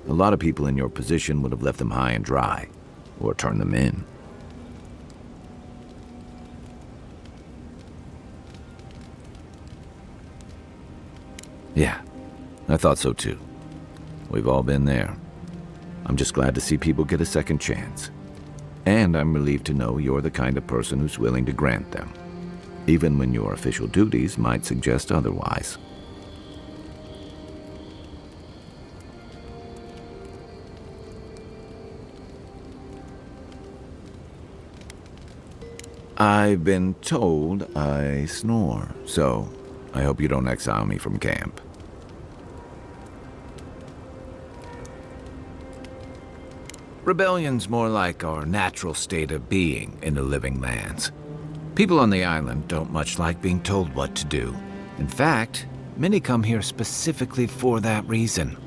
A lot of people in your position would have left them high and dry, or turned them in. Yeah, I thought so too. We've all been there. I'm just glad to see people get a second chance. And I'm relieved to know you're the kind of person who's willing to grant them, even when your official duties might suggest otherwise. I've been told I snore, so I hope you don't exile me from camp. Rebellion's more like our natural state of being in the living lands. People on the island don't much like being told what to do. In fact, many come here specifically for that reason.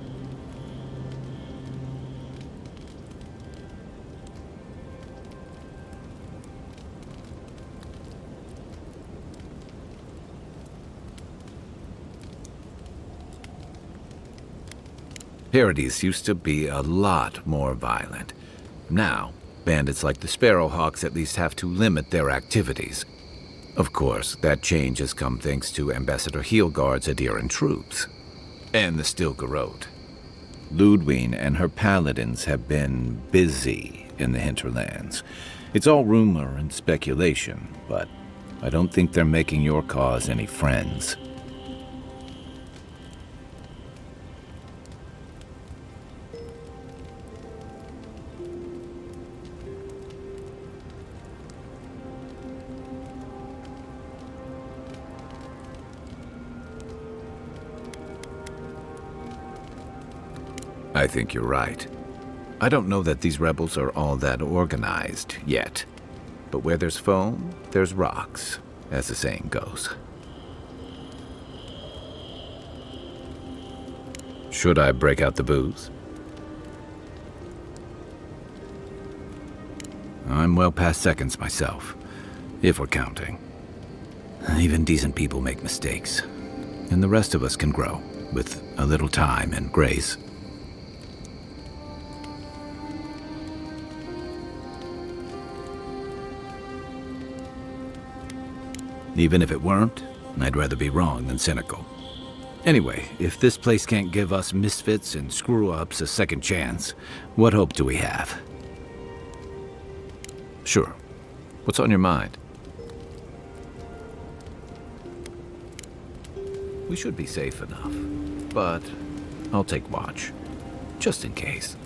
Paradis used to be a lot more violent. Now, bandits like the Sparrowhawks at least have to limit their activities. Of course, that change has come thanks to Ambassador Heelguard's adherent troops. And the Stilgarrote. Ludwine and her paladins have been busy in the hinterlands. It's all rumor and speculation, but I don't think they're making your cause any friends. I think you're right. I don't know that these rebels are all that organized yet. But where there's foam, there's rocks, as the saying goes. Should I break out the booze? I'm well past seconds myself, if we're counting. Even decent people make mistakes, and the rest of us can grow, with a little time and grace. Even if it weren't, I'd rather be wrong than cynical. Anyway, if this place can't give us misfits and screw-ups a second chance, what hope do we have? Sure. What's on your mind? We should be safe enough, but I'll take watch, just in case.